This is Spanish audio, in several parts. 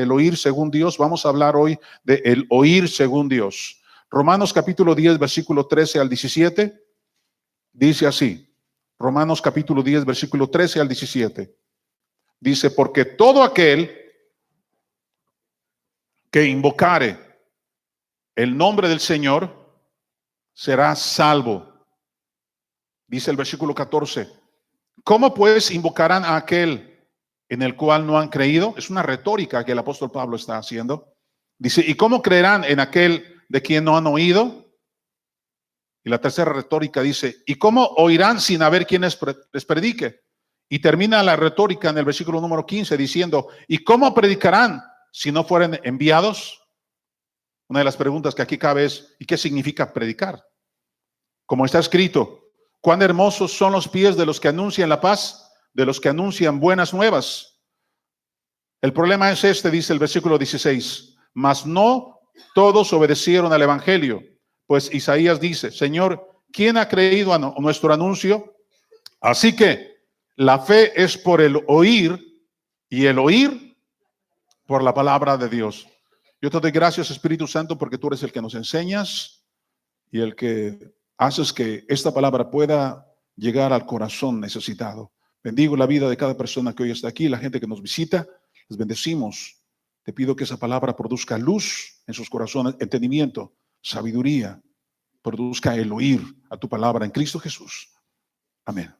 el oír según Dios, vamos a hablar hoy de el oír según Dios. Romanos capítulo 10, versículo 13 al 17, dice así. Romanos capítulo 10, versículo 13 al 17. Dice, porque todo aquel que invocare el nombre del Señor será salvo. Dice el versículo 14. ¿Cómo pues invocarán a aquel en el cual no han creído? Es una retórica que el apóstol Pablo está haciendo. Dice, ¿y cómo creerán en aquel de quien no han oído? Y la tercera retórica dice, ¿y cómo oirán sin haber quien les predique? Y termina la retórica en el versículo número 15 diciendo, ¿y cómo predicarán si no fueren enviados? Una de las preguntas que aquí cabe es, ¿y qué significa predicar? Como está escrito, cuán hermosos son los pies de los que anuncian la paz, de los que anuncian buenas nuevas. El problema es este, dice el versículo 16, mas no todos obedecieron al evangelio. Pues Isaías dice, Señor, ¿quién ha creído a nuestro anuncio? Así que la fe es por el oír y el oír por la palabra de Dios. Yo te doy gracias, Espíritu Santo, porque tú eres el que nos enseñas y el que haces que esta palabra pueda llegar al corazón necesitado. Bendigo la vida de cada persona que hoy está aquí, la gente que nos visita, les bendecimos. Te pido que esa palabra produzca luz en sus corazones, entendimiento, sabiduría, produzca el oír a tu palabra en Cristo Jesús. Amén.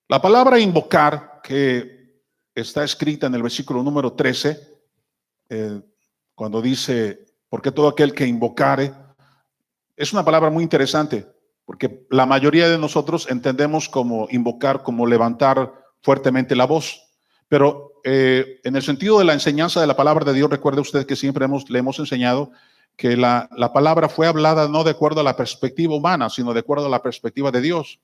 La palabra invocar, que está escrita en el versículo número 13, cuando dice, porque todo aquel que invocare, es una palabra muy interesante, porque la mayoría de nosotros entendemos como invocar, como levantar fuertemente la voz. Pero en el sentido de la enseñanza de la palabra de Dios, recuerde usted que siempre le hemos enseñado que la palabra fue hablada no de acuerdo a la perspectiva humana, sino de acuerdo a la perspectiva de Dios.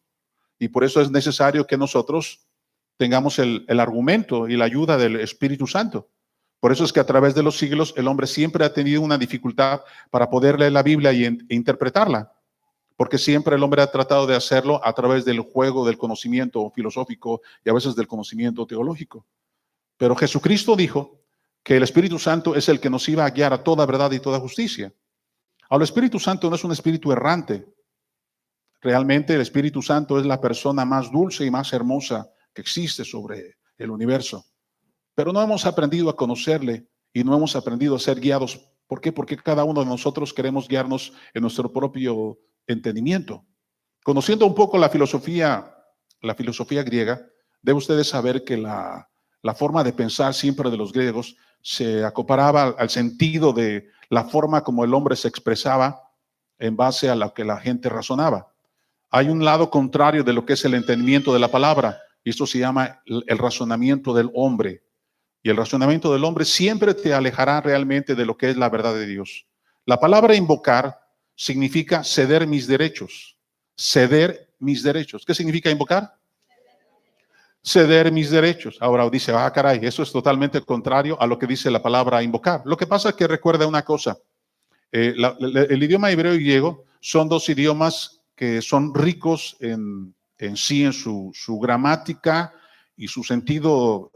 Y por eso es necesario que nosotros tengamos el argumento y la ayuda del Espíritu Santo. Por eso es que a través de los siglos el hombre siempre ha tenido una dificultad para poder leer la Biblia e interpretarla. Porque siempre el hombre ha tratado de hacerlo a través del juego del conocimiento filosófico y a veces del conocimiento teológico. Pero Jesucristo dijo que el Espíritu Santo es el que nos iba a guiar a toda verdad y toda justicia. Ahora, el Espíritu Santo no es un espíritu errante. Realmente el Espíritu Santo es la persona más dulce y más hermosa que existe sobre el universo. Pero no hemos aprendido a conocerle y no hemos aprendido a ser guiados. ¿Por qué? Porque cada uno de nosotros queremos guiarnos en nuestro propio entendimiento. Conociendo un poco la filosofía griega, debe ustedes saber que la forma de pensar siempre de los griegos se acoparaba al sentido de la forma como el hombre se expresaba en base a lo que la gente razonaba. Hay un lado contrario de lo que es el entendimiento de la palabra, y esto se llama el razonamiento del hombre. Y el razonamiento del hombre siempre te alejará realmente de lo que es la verdad de Dios. La palabra invocar significa ceder mis derechos. Ceder mis derechos. ¿Qué significa invocar? Ceder mis derechos. Ahora dice, caray, eso es totalmente contrario a lo que dice la palabra invocar. Lo que pasa es que recuerda una cosa. El idioma hebreo y griego son dos idiomas que son ricos en sí, en su gramática y su sentido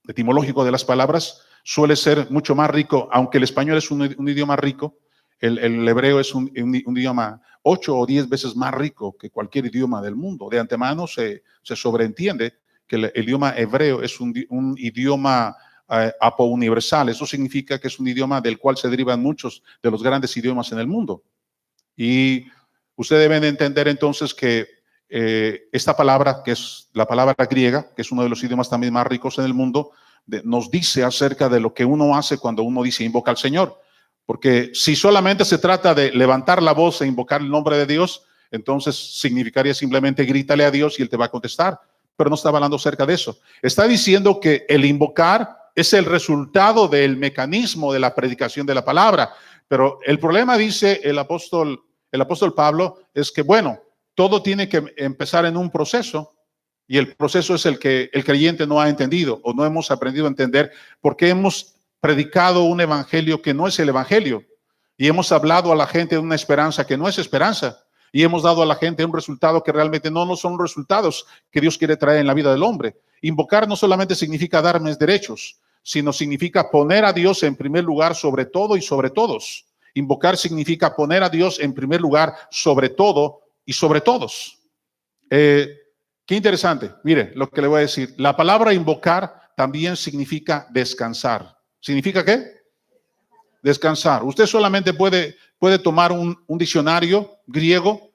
etimológico de las palabras. Suele ser mucho más rico, aunque el español es un idioma rico. El hebreo es un idioma 8 o 10 veces más rico que cualquier idioma del mundo. De antemano se sobreentiende que el idioma hebreo es un idioma apouniversal. Eso significa que es un idioma del cual se derivan muchos de los grandes idiomas en el mundo. Y ustedes deben entender entonces que esta palabra, que es la palabra griega, que es uno de los idiomas también más ricos en el mundo, nos dice acerca de lo que uno hace cuando uno dice invoca al Señor. Porque si solamente se trata de levantar la voz e invocar el nombre de Dios, entonces significaría simplemente grítale a Dios y Él te va a contestar. Pero no está hablando acerca de eso. Está diciendo que el invocar es el resultado del mecanismo de la predicación de la palabra. Pero el problema, dice el apóstol Pablo, es que, bueno, todo tiene que empezar en un proceso. Y el proceso es el que el creyente no ha entendido o no hemos aprendido a entender, porque hemos predicado un evangelio que no es el evangelio y hemos hablado a la gente de una esperanza que no es esperanza y hemos dado a la gente un resultado que realmente no son resultados que Dios quiere traer en la vida del hombre. Invocar no solamente significa darme derechos, sino significa poner a Dios en primer lugar sobre todo y sobre todos. Invocar significa poner a Dios en primer lugar sobre todo y sobre todos. Qué interesante. Mire lo que le voy a decir. La palabra invocar también significa descansar. ¿Significa qué? Descansar. Usted solamente puede tomar un diccionario griego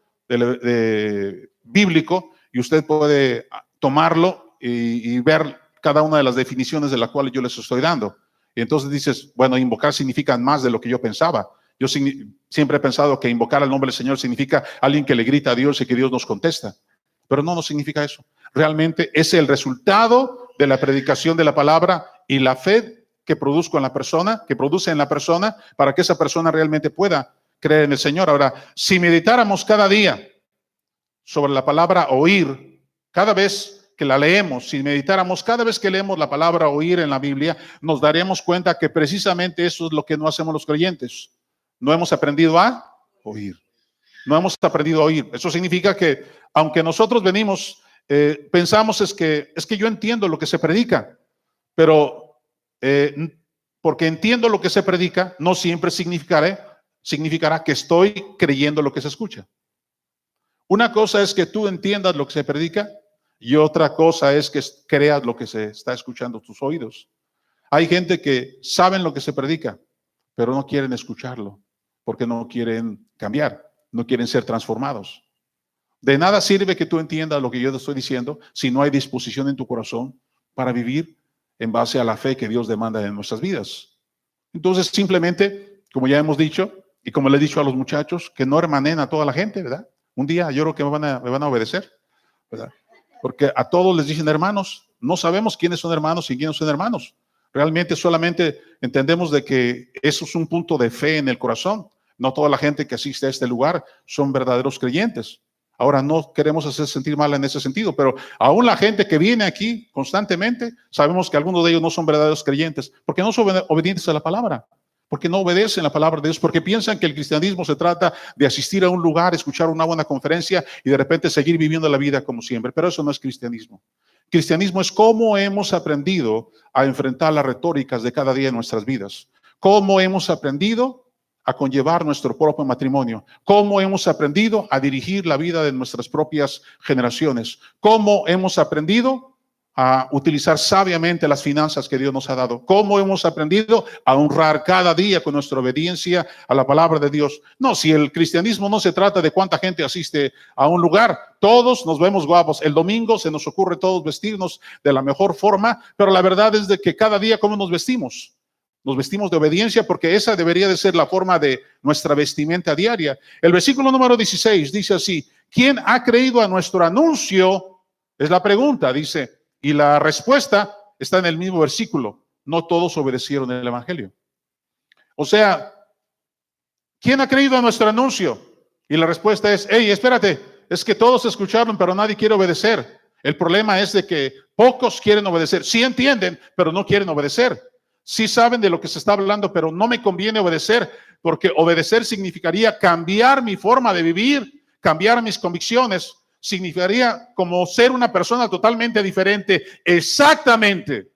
bíblico y usted puede tomarlo y ver cada una de las definiciones de las cuales yo les estoy dando. Y entonces dices, bueno, invocar significa más de lo que yo pensaba. Yo siempre he pensado que invocar al nombre del Señor significa alguien que le grita a Dios y que Dios nos contesta. Pero no significa eso. Realmente es el resultado de la predicación de la palabra y la fe que produzco en la persona, que produce en la persona, para que esa persona realmente pueda creer en el Señor. Ahora, si meditáramos cada día sobre la palabra oír, cada vez que la leemos, si meditáramos cada vez que leemos la palabra oír en la Biblia, nos daríamos cuenta que precisamente eso es lo que no hacemos los creyentes. No hemos aprendido a oír. No hemos aprendido a oír. Eso significa que aunque nosotros venimos, pensamos es que yo entiendo lo que se predica, pero porque entiendo lo que se predica, no siempre significará que estoy creyendo lo que se escucha. Una cosa es que tú entiendas lo que se predica y otra cosa es que creas lo que se está escuchando tus oídos. Hay gente que saben lo que se predica, pero no quieren escucharlo porque no quieren cambiar, no quieren ser transformados. De nada sirve que tú entiendas lo que yo te estoy diciendo si no hay disposición en tu corazón para vivir en base a la fe que Dios demanda en nuestras vidas. Entonces, simplemente, como ya hemos dicho, y como le he dicho a los muchachos, que no hermanen a toda la gente, ¿verdad? Un día yo creo que me van a obedecer, ¿verdad? Porque a todos les dicen hermanos. No sabemos quiénes son hermanos y quiénes son hermanos. Realmente solamente entendemos de que eso es un punto de fe en el corazón. No toda la gente que asiste a este lugar son verdaderos creyentes. Ahora, no queremos hacer sentir mal en ese sentido, pero aún la gente que viene aquí constantemente, sabemos que algunos de ellos no son verdaderos creyentes, porque no son obedientes a la palabra, porque no obedecen la palabra de Dios, porque piensan que el cristianismo se trata de asistir a un lugar, escuchar una buena conferencia y de repente seguir viviendo la vida como siempre. Pero eso no es cristianismo. Cristianismo es cómo hemos aprendido a enfrentar las retóricas de cada día en nuestras vidas, cómo hemos aprendido a conllevar nuestro propio matrimonio, cómo hemos aprendido a dirigir la vida de nuestras propias generaciones, cómo hemos aprendido a utilizar sabiamente las finanzas que Dios nos ha dado, cómo hemos aprendido a honrar cada día con nuestra obediencia a la palabra de Dios. No, si el cristianismo no se trata de cuánta gente asiste a un lugar, todos nos vemos guapos. El domingo se nos ocurre todos vestirnos de la mejor forma, pero la verdad es de que cada día cómo nos vestimos. Nos vestimos de obediencia porque esa debería de ser la forma de nuestra vestimenta diaria. El versículo número 16 dice así: ¿quién ha creído a nuestro anuncio? Es la pregunta, dice, y la respuesta está en el mismo versículo. No todos obedecieron el evangelio. O sea, ¿quién ha creído a nuestro anuncio? Y la respuesta es, hey, espérate, es que todos escucharon, pero nadie quiere obedecer. El problema es de que pocos quieren obedecer. Sí entienden, pero no quieren obedecer. Sí saben de lo que se está hablando, pero no me conviene obedecer, porque obedecer significaría cambiar mi forma de vivir, cambiar mis convicciones, significaría como ser una persona totalmente diferente. Exactamente.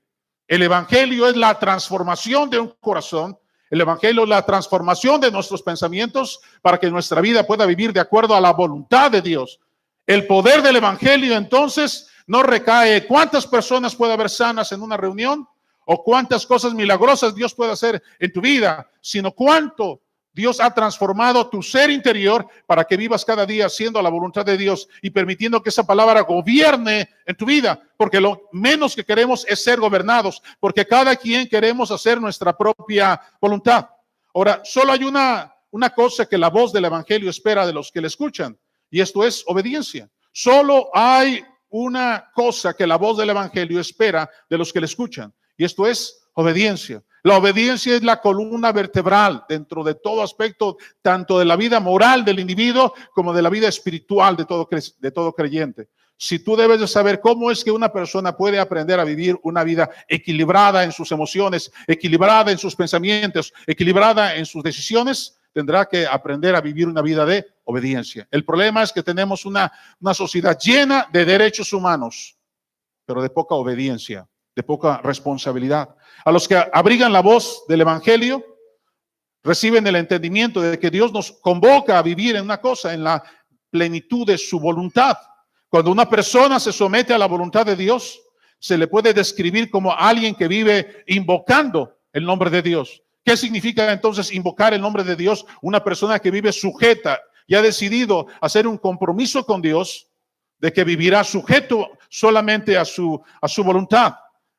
El evangelio es la transformación de un corazón. El evangelio es la transformación de nuestros pensamientos para que nuestra vida pueda vivir de acuerdo a la voluntad de Dios. El poder del evangelio entonces no recae cuántas personas puede haber sanas en una reunión o cuántas cosas milagrosas Dios puede hacer en tu vida, sino cuánto Dios ha transformado tu ser interior para que vivas cada día haciendo la voluntad de Dios y permitiendo que esa palabra gobierne en tu vida, porque lo menos que queremos es ser gobernados, porque cada quien queremos hacer nuestra propia voluntad. Ahora, solo hay una cosa que la voz del evangelio espera de los que le escuchan, y esto es obediencia. Solo hay una cosa que la voz del evangelio espera de los que le escuchan, y esto es obediencia. La obediencia es la columna vertebral dentro de todo aspecto, tanto de la vida moral del individuo como de la vida espiritual de todo creyente. Si tú debes de saber cómo es que una persona puede aprender a vivir una vida equilibrada en sus emociones, equilibrada en sus pensamientos, equilibrada en sus decisiones, tendrá que aprender a vivir una vida de obediencia. El problema es que tenemos una sociedad llena de derechos humanos, pero de poca obediencia. de poca responsabilidad. A los que abrigan la voz del evangelio, reciben el entendimiento de que Dios nos convoca a vivir en una cosa, en la plenitud de su voluntad. Cuando una persona se somete a la voluntad de Dios, se le puede describir como alguien que vive invocando el nombre de Dios. ¿Qué significa entonces invocar el nombre de Dios? Una persona que vive sujeta y ha decidido hacer un compromiso con Dios de que vivirá sujeto solamente a su voluntad.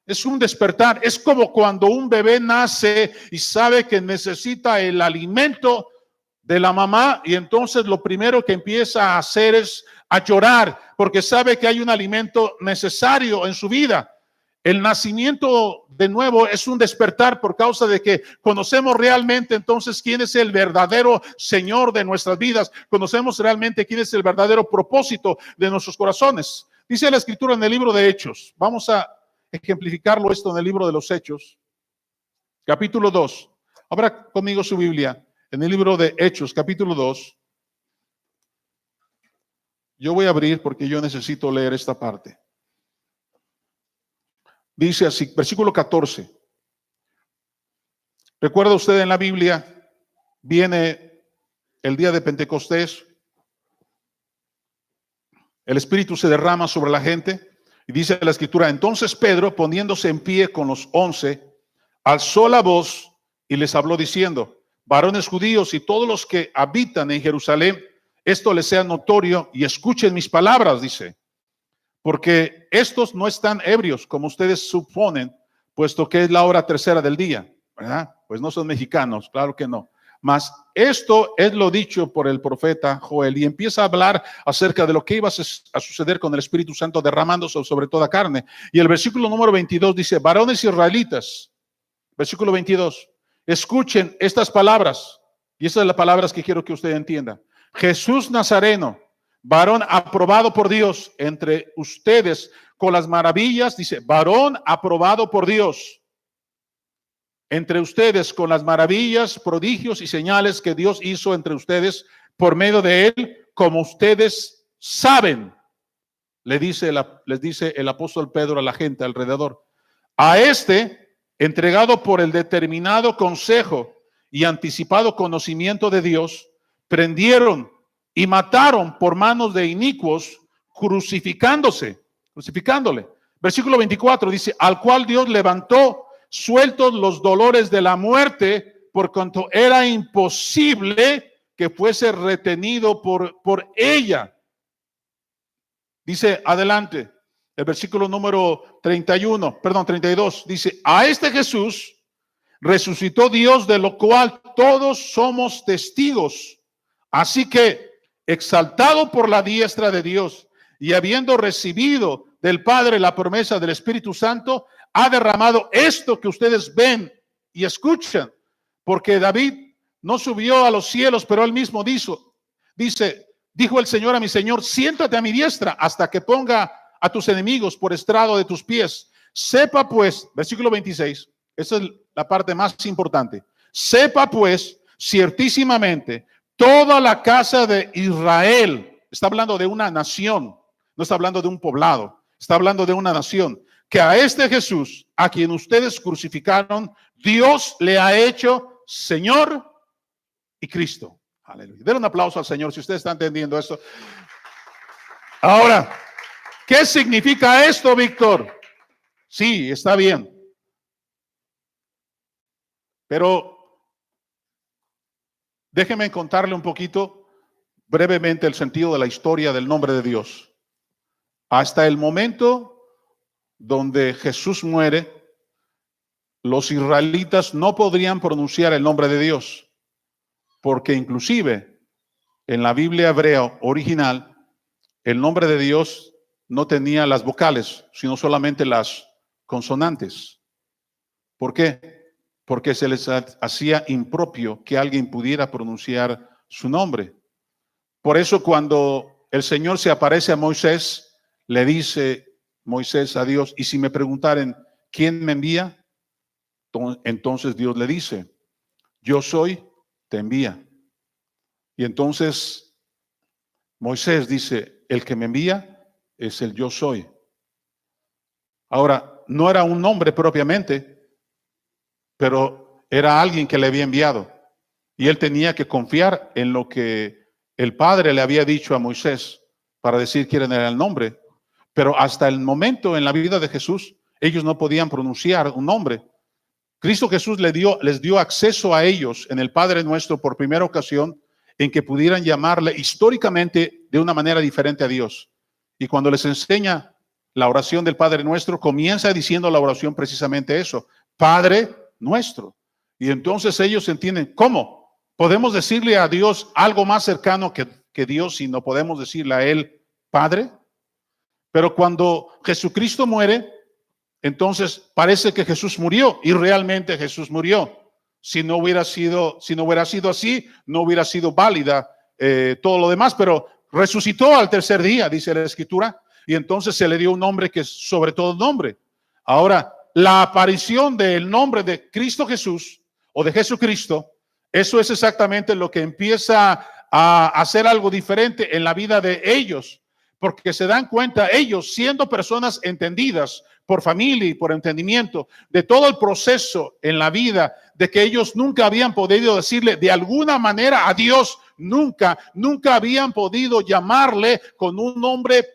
Es un despertar. Es como cuando un bebé nace y sabe que necesita el alimento de la mamá, y entonces lo primero que empieza a hacer es a llorar porque sabe que hay un alimento necesario en su vida. El nacimiento de nuevo es un despertar por causa de que conocemos realmente entonces quién es el verdadero Señor de nuestras vidas. Conocemos realmente quién es el verdadero propósito de nuestros corazones. Dice la Escritura en el libro de Hechos. Vamos a ejemplificarlo esto en el libro de los Hechos, capítulo 2. Abra conmigo su Biblia en el libro de Hechos, capítulo 2. Yo voy a abrir porque yo necesito leer esta parte. Dice así, versículo 14. ¿Recuerda usted en la Biblia? Viene el día de Pentecostés. El Espíritu se derrama sobre la gente. Y dice la Escritura, entonces Pedro, poniéndose en pie con los 11, alzó la voz y les habló diciendo, varones judíos y todos los que habitan en Jerusalén, esto les sea notorio y escuchen mis palabras, dice, porque estos no están ebrios como ustedes suponen, puesto que es la hora tercera del día, ¿verdad? Pues no son mexicanos, claro que no. Mas esto es lo dicho por el profeta Joel, y empieza a hablar acerca de lo que iba a suceder con el Espíritu Santo derramándose sobre toda carne. Y el versículo número 22 dice, varones israelitas, versículo 22, escuchen estas palabras, y estas son las palabras que quiero que usted entienda. Jesús Nazareno, varón aprobado por Dios entre ustedes con las maravillas, dice, varón aprobado por Dios entre ustedes con las maravillas, prodigios y señales que Dios hizo entre ustedes por medio de él, como ustedes saben, les dice el apóstol Pedro a la gente alrededor. A este, entregado por el determinado consejo y anticipado conocimiento de Dios, prendieron y mataron por manos de inicuos, crucificándole. Versículo 24 dice, al cual Dios levantó sueltos los dolores de la muerte, por cuanto era imposible que fuese retenido por ella. Dice adelante, el versículo número 32, dice, a este Jesús resucitó Dios, de lo cual todos somos testigos. Así que, exaltado por la diestra de Dios y habiendo recibido del Padre la promesa del Espíritu Santo, ha derramado esto que ustedes ven y escuchan, porque David no subió a los cielos, pero él mismo dijo el Señor a mi Señor, siéntate a mi diestra hasta que ponga a tus enemigos por estrado de tus pies. Sepa pues, versículo 26, esa es la parte más importante. Sepa pues, ciertísimamente, toda la casa de Israel, está hablando de una nación, no está hablando de un poblado, está hablando de una nación, que a este Jesús, a quien ustedes crucificaron, Dios le ha hecho Señor y Cristo. Aleluya. Den un aplauso al Señor si usted está entendiendo esto. Ahora, ¿qué significa esto, Víctor? Sí, está bien. Pero déjeme contarle un poquito brevemente el sentido de la historia del nombre de Dios. Hasta el momento donde Jesús muere, los israelitas no podrían pronunciar el nombre de Dios, porque inclusive en la Biblia hebrea original, el nombre de Dios no tenía las vocales, sino solamente las consonantes. ¿Por qué? Porque se les hacía impropio que alguien pudiera pronunciar su nombre. Por eso cuando el Señor se aparece a Moisés, le dice Moisés a Dios, y si me preguntaren, ¿quién me envía? Entonces Dios le dice, yo soy, te envía. Y entonces Moisés dice, el que me envía es el yo soy. Ahora, no era un nombre propiamente, pero era alguien que le había enviado. Y él tenía que confiar en lo que el Padre le había dicho a Moisés para decir quién era el nombre. Pero hasta el momento en la vida de Jesús, ellos no podían pronunciar un nombre. Cristo Jesús les dio acceso a ellos en el Padre Nuestro por primera ocasión en que pudieran llamarle históricamente de una manera diferente a Dios. Y cuando les enseña la oración del Padre Nuestro, comienza diciendo la oración precisamente eso, Padre Nuestro. Y entonces ellos entienden, ¿cómo? ¿Podemos decirle a Dios algo más cercano que Dios si no podemos decirle a Él Padre? Pero cuando Jesucristo muere, entonces parece que Jesús murió y realmente Jesús murió. Si no hubiera sido así, no hubiera sido válida todo lo demás, pero resucitó al tercer día, dice la Escritura, y entonces se le dio un nombre que es sobre todo nombre. Ahora, la aparición del nombre de Cristo Jesús o de Jesucristo, eso es exactamente lo que empieza a hacer algo diferente en la vida de ellos, porque se dan cuenta ellos, siendo personas entendidas por familia y por entendimiento, de todo el proceso en la vida, de que ellos nunca habían podido decirle de alguna manera a Dios, nunca habían podido llamarle con un nombre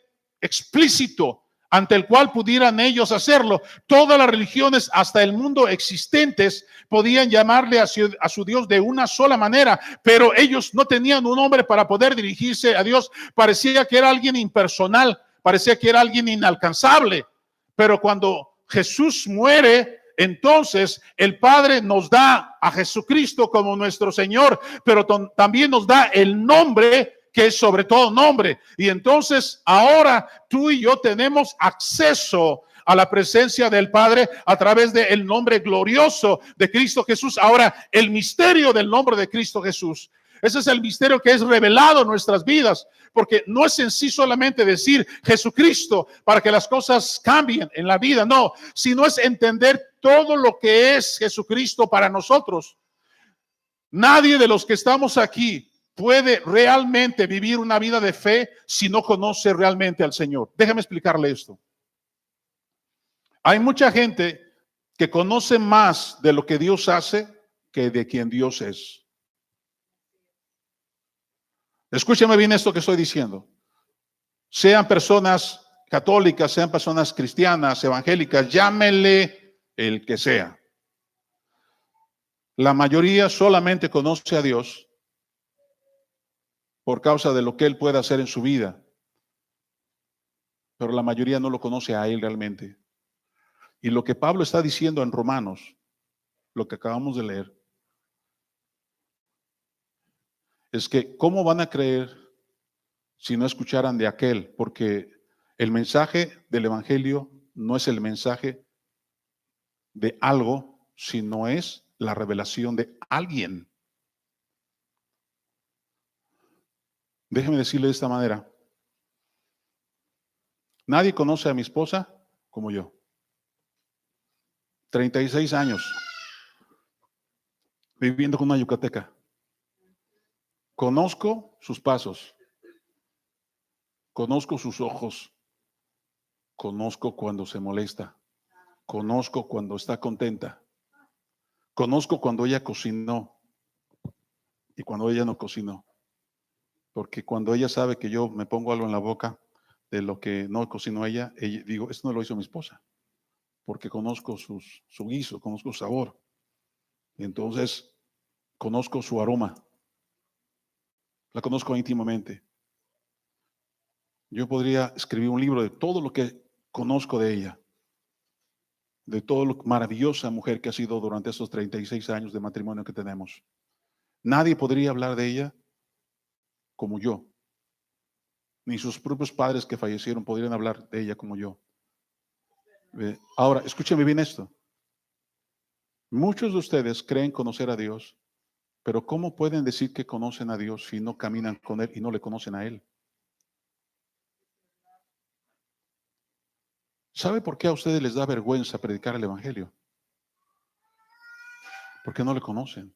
explícito ante el cual pudieran ellos hacerlo. Todas las religiones, hasta el mundo existentes, podían llamarle a su Dios de una sola manera, pero ellos no tenían un nombre para poder dirigirse a Dios. Parecía que era alguien impersonal, parecía que era alguien inalcanzable. Pero cuando Jesús muere, entonces el Padre nos da a Jesucristo como nuestro Señor, pero también nos da el nombre que es sobre todo nombre. Y entonces ahora tú y yo tenemos acceso a la presencia del Padre a través del nombre glorioso de Cristo Jesús. Ahora, el misterio del nombre de Cristo Jesús, ese es el misterio que es revelado en nuestras vidas, porque no es en sí solamente decir Jesucristo para que las cosas cambien en la vida, no, sino es entender todo lo que es Jesucristo para nosotros. Nadie de los que estamos aquí puede realmente vivir una vida de fe si no conoce realmente al Señor. Déjame explicarle esto. Hay mucha gente que conoce más de lo que Dios hace que de quien Dios es. Escúchame bien esto que estoy diciendo. Sean personas católicas, sean personas cristianas, evangélicas, llámele el que sea. La mayoría solamente conoce a Dios por causa de lo que Él puede hacer en su vida. Pero la mayoría no lo conoce a Él realmente. Y lo que Pablo está diciendo en Romanos, lo que acabamos de leer, es que ¿cómo van a creer si no escucharan de aquel? Porque el mensaje del Evangelio no es el mensaje de algo, sino es la revelación de alguien. Déjeme decirle de esta manera. Nadie conoce a mi esposa como yo. 36 años viviendo con una yucateca. Conozco sus pasos. Conozco sus ojos. Conozco cuando se molesta. Conozco cuando está contenta. Conozco cuando ella cocinó y cuando ella no cocinó. Porque cuando ella sabe que yo me pongo algo en la boca de lo que no cocinó ella digo, esto no lo hizo mi esposa. Porque conozco su guiso, conozco su sabor. Y entonces conozco su aroma. La conozco íntimamente. Yo podría escribir un libro de todo lo que conozco de ella. De todo lo maravillosa mujer que ha sido durante esos 36 años de matrimonio que tenemos. Nadie podría hablar de ella como yo. Ni sus propios padres que fallecieron podrían hablar de ella como yo. Ahora, escúcheme bien esto. Muchos de ustedes creen conocer a Dios, pero ¿cómo pueden decir que conocen a Dios si no caminan con Él y no le conocen a Él? ¿Sabe por qué a ustedes les da vergüenza predicar el Evangelio? Porque no le conocen.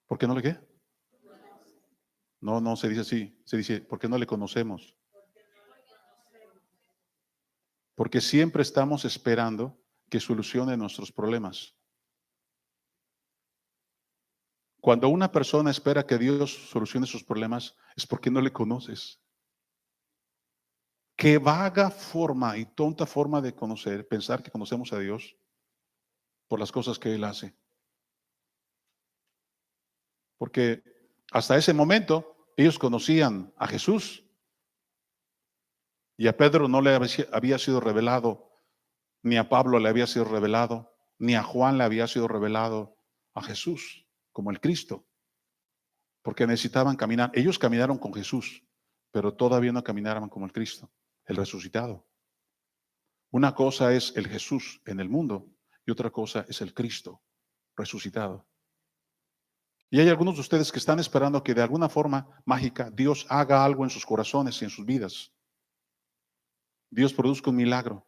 ¿Por qué no le qué? No se dice así. Se dice, porque no le conocemos. Porque siempre estamos esperando que solucione nuestros problemas. Cuando una persona espera que Dios solucione sus problemas, es porque no le conoces. Qué vaga forma y tonta forma de conocer, pensar que conocemos a Dios por las cosas que Él hace. Porque hasta ese momento ellos conocían a Jesús y a Pedro no le había sido revelado, ni a Pablo le había sido revelado, ni a Juan le había sido revelado a Jesús como el Cristo. Porque necesitaban caminar. Ellos caminaron con Jesús, pero todavía no caminaban como el Cristo, el resucitado. Una cosa es el Jesús en el mundo y otra cosa es el Cristo resucitado. Y hay algunos de ustedes que están esperando que de alguna forma mágica Dios haga algo en sus corazones y en sus vidas. Dios produzca un milagro.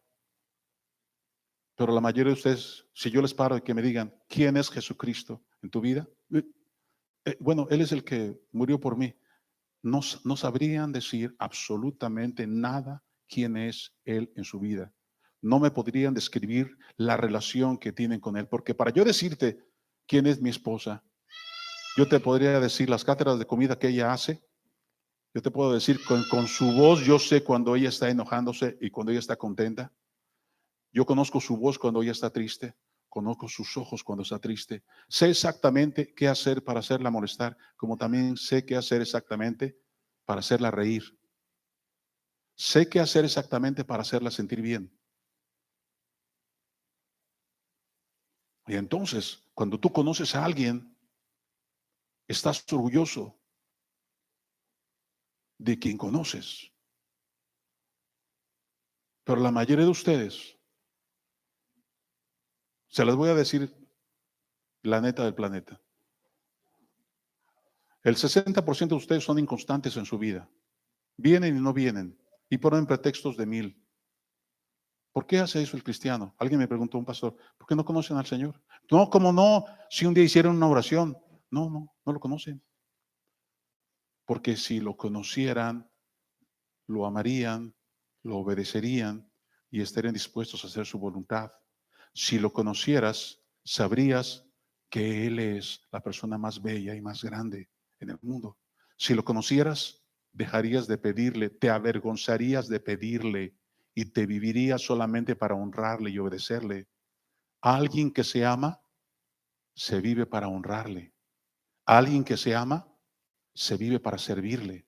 Pero la mayoría de ustedes, si yo les paro y que me digan, ¿quién es Jesucristo en tu vida? Bueno, Él es el que murió por mí. No sabrían decir absolutamente nada quién es Él en su vida. No me podrían describir la relación que tienen con Él. Porque para yo decirte quién es mi esposa, yo te podría decir las cátedras de comida que ella hace. Yo te puedo decir con su voz, yo sé cuando ella está enojándose y cuando ella está contenta. Yo conozco su voz cuando ella está triste. Conozco sus ojos cuando está triste. Sé exactamente qué hacer para hacerla molestar, como también sé qué hacer exactamente para hacerla reír. Sé qué hacer exactamente para hacerla sentir bien. Y entonces, cuando tú conoces a alguien, estás orgulloso de quien conoces. Pero la mayoría de ustedes, se las voy a decir la neta del planeta. El 60% de ustedes son inconstantes en su vida. Vienen y no vienen. Y ponen pretextos de 1000. ¿Por qué hace eso el cristiano? Alguien me preguntó, un pastor, ¿por qué no conocen al Señor? No, ¿cómo no? Si un día hicieron una oración. No lo conocen. Porque si lo conocieran, lo amarían, lo obedecerían y estarían dispuestos a hacer su voluntad. Si lo conocieras, sabrías que Él es la persona más bella y más grande en el mundo. Si lo conocieras, dejarías de pedirle, te avergonzarías de pedirle y te vivirías solamente para honrarle y obedecerle. Alguien que se ama, se vive para honrarle. Alguien que se ama, se vive para servirle.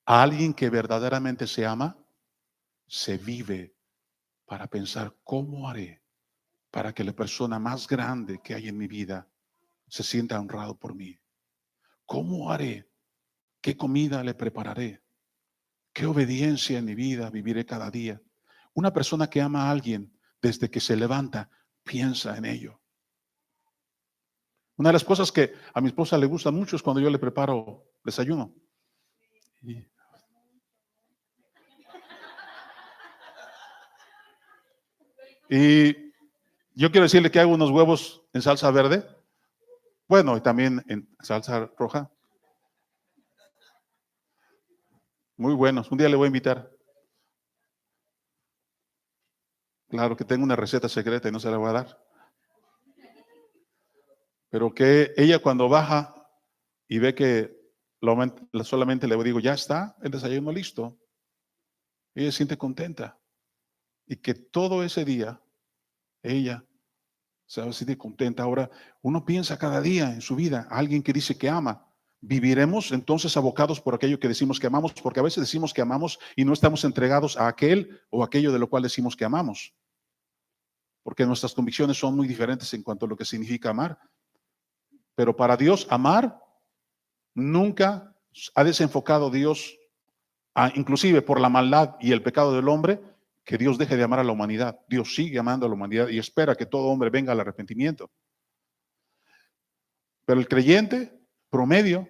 Alguien que verdaderamente se ama, se vive para pensar cómo haré para que la persona más grande que hay en mi vida se sienta honrado por mí. ¿Cómo haré? ¿Qué comida le prepararé? ¿Qué obediencia en mi vida viviré cada día? Una persona que ama a alguien desde que se levanta, piensa en ello. Una de las cosas que a mi esposa le gusta mucho es cuando yo le preparo desayuno. Y yo quiero decirle que hago unos huevos en salsa verde. Bueno, y también en salsa roja. Muy buenos. Un día le voy a invitar. Claro que tengo una receta secreta y no se la voy a dar. Pero que ella cuando baja y ve que solamente le digo, ya está el desayuno listo, ella se siente contenta. Y que todo ese día ella se va a sentir contenta. Ahora, uno piensa cada día en su vida, alguien que dice que ama. Viviremos entonces abocados por aquello que decimos que amamos, porque a veces decimos que amamos y no estamos entregados a aquel o aquello de lo cual decimos que amamos. Porque nuestras convicciones son muy diferentes en cuanto a lo que significa amar. Pero para Dios, amar nunca ha desenfocado Dios, inclusive por la maldad y el pecado del hombre, que Dios deje de amar a la humanidad. Dios sigue amando a la humanidad y espera que todo hombre venga al arrepentimiento. Pero el creyente promedio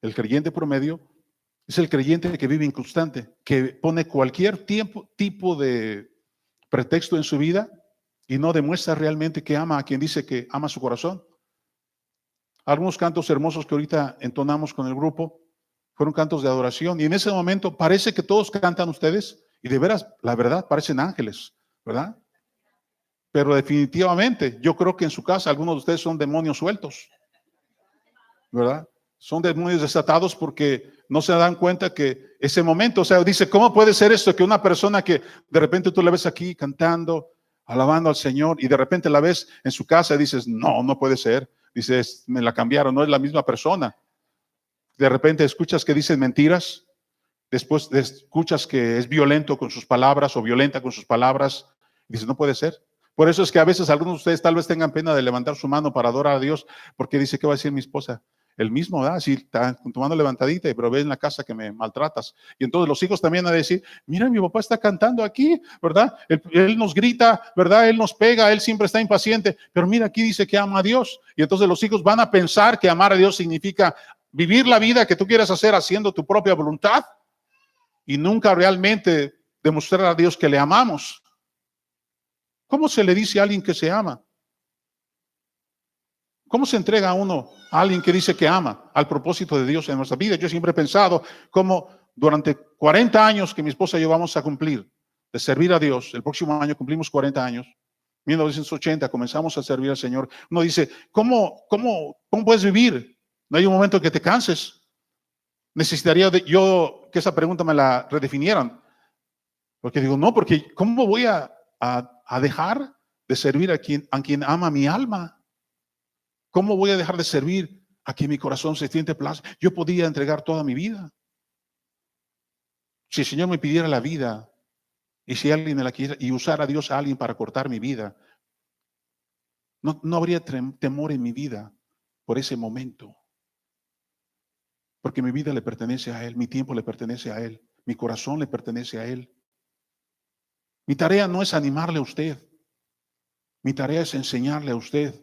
es el creyente que vive inconstante, que pone cualquier tipo de pretexto en su vida y no demuestra realmente que ama a quien dice que ama su corazón. Algunos cantos hermosos que ahorita entonamos con el grupo fueron cantos de adoración y en ese momento parece que todos cantan ustedes Y de veras, la verdad, parecen ángeles, ¿verdad? Pero definitivamente, yo creo que en su casa algunos de ustedes son demonios sueltos, ¿verdad? Son demonios desatados porque no se dan cuenta que ese momento, o sea, dice, ¿cómo puede ser esto? Que una persona que de repente tú la ves aquí cantando, alabando al Señor, y de repente la ves en su casa y dices, no, no puede ser. Dices, me la cambiaron, no es la misma persona. De repente escuchas que dicen mentiras, después escuchas que es violento con sus palabras o violenta con sus palabras, y dices, no puede ser. Por eso es que a veces algunos de ustedes tal vez tengan pena de levantar su mano para adorar a Dios, porque dice, ¿qué va a decir mi esposa? El mismo, ¿verdad? Si está con tu mano levantadita, pero ves en la casa que me maltratas. Y entonces los hijos también van a decir, mira, mi papá está cantando aquí, ¿verdad? Él nos grita, ¿verdad? Él nos pega, él siempre está impaciente, pero mira, aquí dice que ama a Dios. Y entonces los hijos van a pensar que amar a Dios significa vivir la vida que tú quieras hacer haciendo tu propia voluntad y nunca realmente demostrar a Dios que le amamos. ¿Cómo se le dice a alguien que se ama? ¿Cómo se entrega a uno a alguien que dice que ama al propósito de Dios en nuestra vida? Yo siempre he pensado cómo durante 40 años que mi esposa y yo vamos a cumplir de servir a Dios, el próximo año cumplimos 40 años, 1980 comenzamos a servir al Señor. Uno dice, ¿cómo puedes vivir? No hay un momento que te canses. Necesitaría yo que esa pregunta me la redefinieran. Porque digo, no, porque ¿cómo voy a dejar de servir a quien ama mi alma? ¿Cómo voy a dejar de servir a quien mi corazón se siente placer? Yo podía entregar toda mi vida. Si el Señor me pidiera la vida y si alguien me la quiera y usar a Dios a alguien para cortar mi vida, no habría temor en mi vida por ese momento. Porque mi vida le pertenece a Él, mi tiempo le pertenece a Él, mi corazón le pertenece a Él. Mi tarea no es animarle a usted. Mi tarea es enseñarle a usted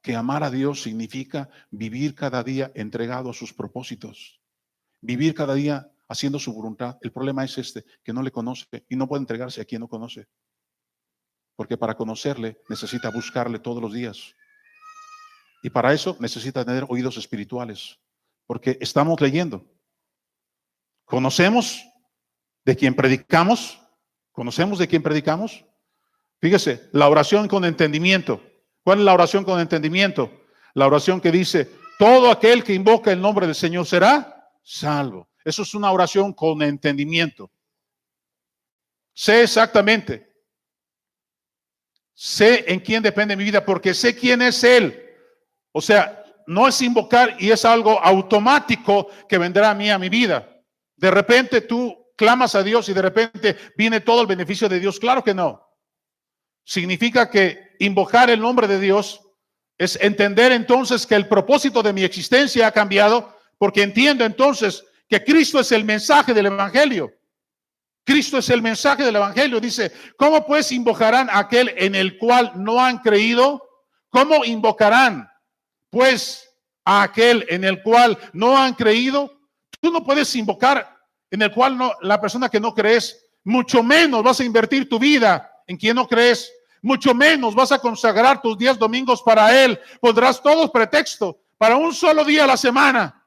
que amar a Dios significa vivir cada día entregado a sus propósitos. Vivir cada día haciendo su voluntad. El problema es que no le conoce y no puede entregarse a quien no conoce. Porque para conocerle necesita buscarle todos los días. Y para eso necesita tener oídos espirituales. Porque estamos leyendo. Conocemos de quien predicamos. Conocemos de quien predicamos. Fíjese, la oración con entendimiento. ¿Cuál es la oración con entendimiento? La oración que dice, todo aquel que invoca el nombre del Señor será salvo. Eso es una oración con entendimiento. Sé exactamente. Sé en quién depende mi vida porque sé quién es Él. O sea, no es invocar y es algo automático que vendrá a mí a mi vida. De repente tú clamas a Dios y de repente viene todo el beneficio de Dios. Claro que no. Significa que invocar el nombre de Dios es entender entonces que el propósito de mi existencia ha cambiado, porque entiendo entonces que Cristo es el mensaje del Evangelio. Cristo es el mensaje del Evangelio. Dice, ¿cómo pues invocarán a aquel en el cual no han creído? ¿Cómo invocarán pues a aquel en el cual no han creído? Tú no puedes invocar en el cual no, la persona que no crees, mucho menos vas a invertir tu vida en quien no crees. Mucho menos vas a consagrar tus días domingos para Él. Pondrás todos pretextos para un solo día a la semana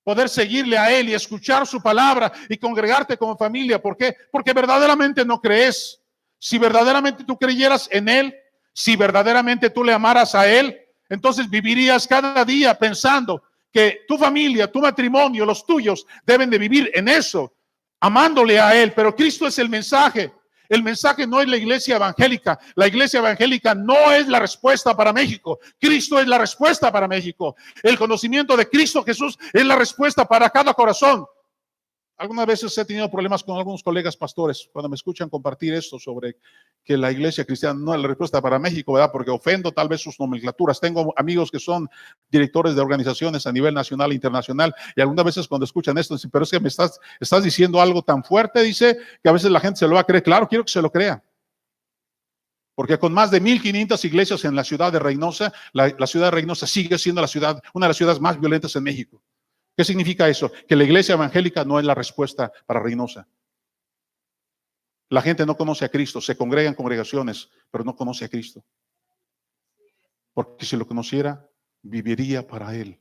poder seguirle a Él y escuchar su palabra y congregarte como familia. ¿Por qué? Porque verdaderamente no crees. Si verdaderamente tú creyeras en Él, si verdaderamente tú le amaras a Él, entonces vivirías cada día pensando que tu familia, tu matrimonio, los tuyos deben de vivir en eso, amándole a Él. Pero Cristo es el mensaje. El mensaje no es la iglesia evangélica. La iglesia evangélica no es la respuesta para México. Cristo es la respuesta para México. El conocimiento de Cristo Jesús es la respuesta para cada corazón. Algunas veces he tenido problemas con algunos colegas pastores cuando me escuchan compartir esto sobre que la iglesia cristiana no es la respuesta para México, ¿verdad? Porque ofendo tal vez sus nomenclaturas. Tengo amigos que son directores de organizaciones a nivel nacional e internacional y algunas veces cuando escuchan esto dicen, pero es que me estás diciendo algo tan fuerte, dice, que a veces la gente se lo va a creer. Claro, quiero que se lo crea. Porque con más de 1,500 iglesias en la ciudad de Reynosa, la ciudad de Reynosa sigue siendo una de las ciudades más violentas en México. ¿Qué significa eso? Que la iglesia evangélica no es la respuesta para Reynosa. La gente no conoce a Cristo, se congrega en congregaciones, pero no conoce a Cristo. Porque si lo conociera, viviría para Él.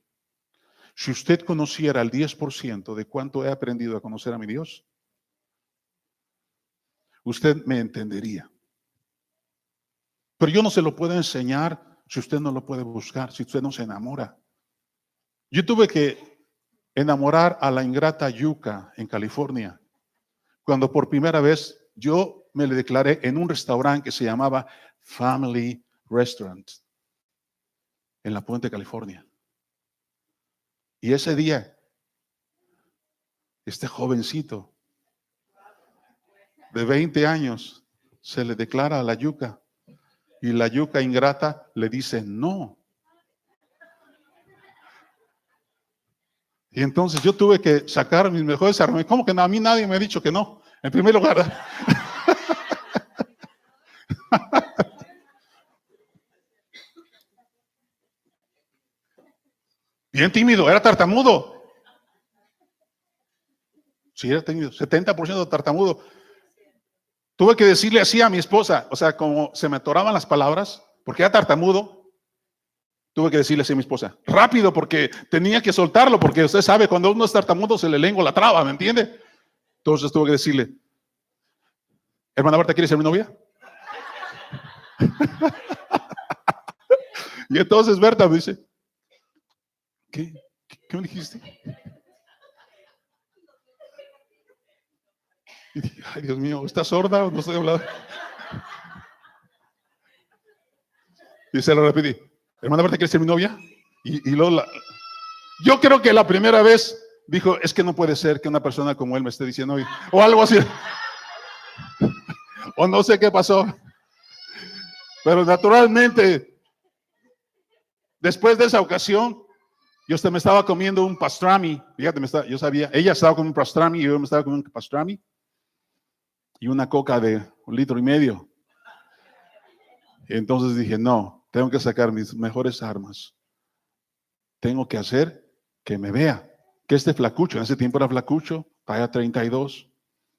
Si usted conociera el 10% de cuánto he aprendido a conocer a mi Dios, usted me entendería. Pero yo no se lo puedo enseñar si usted no lo puede buscar, si usted no se enamora. Yo tuve que enamorar a la ingrata Yuka en California, cuando por primera vez yo me le declaré en un restaurante que se llamaba Family Restaurant en La Puente, California. Y ese día, este jovencito de 20 años se le declara a la Yuka y la Yuka ingrata le dice no. Y entonces yo tuve que sacar mis mejores argumentos. ¿Cómo que no? A mí nadie me ha dicho que no. En primer lugar, bien tímido, era tartamudo. Sí, era tímido, 70% tartamudo. Tuve que decirle así a mi esposa, o sea, como se me atoraban las palabras, porque era tartamudo, tuve que decirle así a mi esposa, rápido, porque tenía que soltarlo, porque usted sabe, cuando uno es tartamudo se le lengua la traba, ¿me entiende? Entonces tuve que decirle, hermana Berta, ¿quieres ser mi novia? Y entonces Berta me dice, ¿qué me dijiste? Y dije, ay, Dios mío, ¿estás sorda o no estoy hablando? Y se lo repetí, hermana Berta, ¿quieres ser mi novia? Y luego yo creo que la primera vez dijo, es que no puede ser que una persona como él me esté diciendo, o algo así, o no sé qué pasó, pero naturalmente, después de esa ocasión, yo me estaba comiendo un pastrami, fíjate, yo sabía, ella estaba comiendo un pastrami y yo me estaba comiendo un pastrami y una coca de 1,5 litros. Y entonces dije, no, tengo que sacar mis mejores armas. Tengo que hacer que me vea, que este flacucho, en ese tiempo era flacucho, talla 32,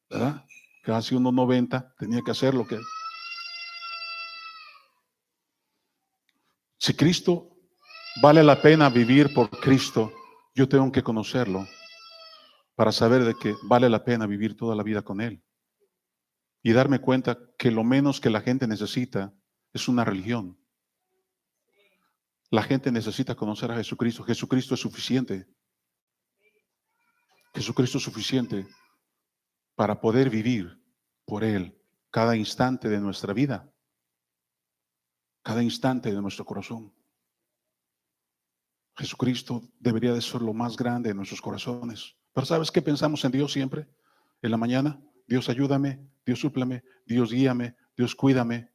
¿verdad? Casi 1,90, tenía que hacer lo que... Si Cristo vale la pena vivir por Cristo, yo tengo que conocerlo para saber de que vale la pena vivir toda la vida con Él. Y darme cuenta que lo menos que la gente necesita es una religión. La gente necesita conocer a Jesucristo. Jesucristo es suficiente. Jesucristo es suficiente para poder vivir por Él cada instante de nuestra vida, cada instante de nuestro corazón. Jesucristo debería de ser lo más grande de nuestros corazones. Pero ¿sabes qué pensamos en Dios siempre? En la mañana, Dios ayúdame, Dios súplame, Dios guíame, Dios cuídame,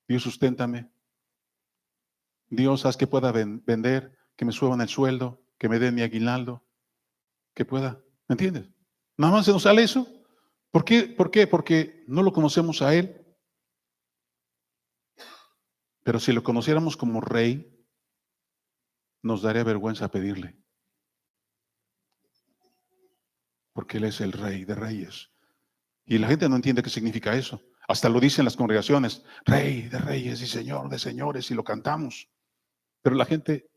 Dios susténtame. Dios, haz que pueda vender, que me suban el sueldo, que me den mi aguinaldo, que pueda. ¿Me entiendes? Nada más se nos sale eso. ¿Por qué? ¿Por qué? Porque no lo conocemos a Él. Pero si lo conociéramos como Rey, nos daría vergüenza pedirle. Porque Él es el Rey de Reyes. Y la gente no entiende qué significa eso. Hasta lo dicen las congregaciones, Rey de Reyes y Señor de Señores, y lo cantamos. Pero la gente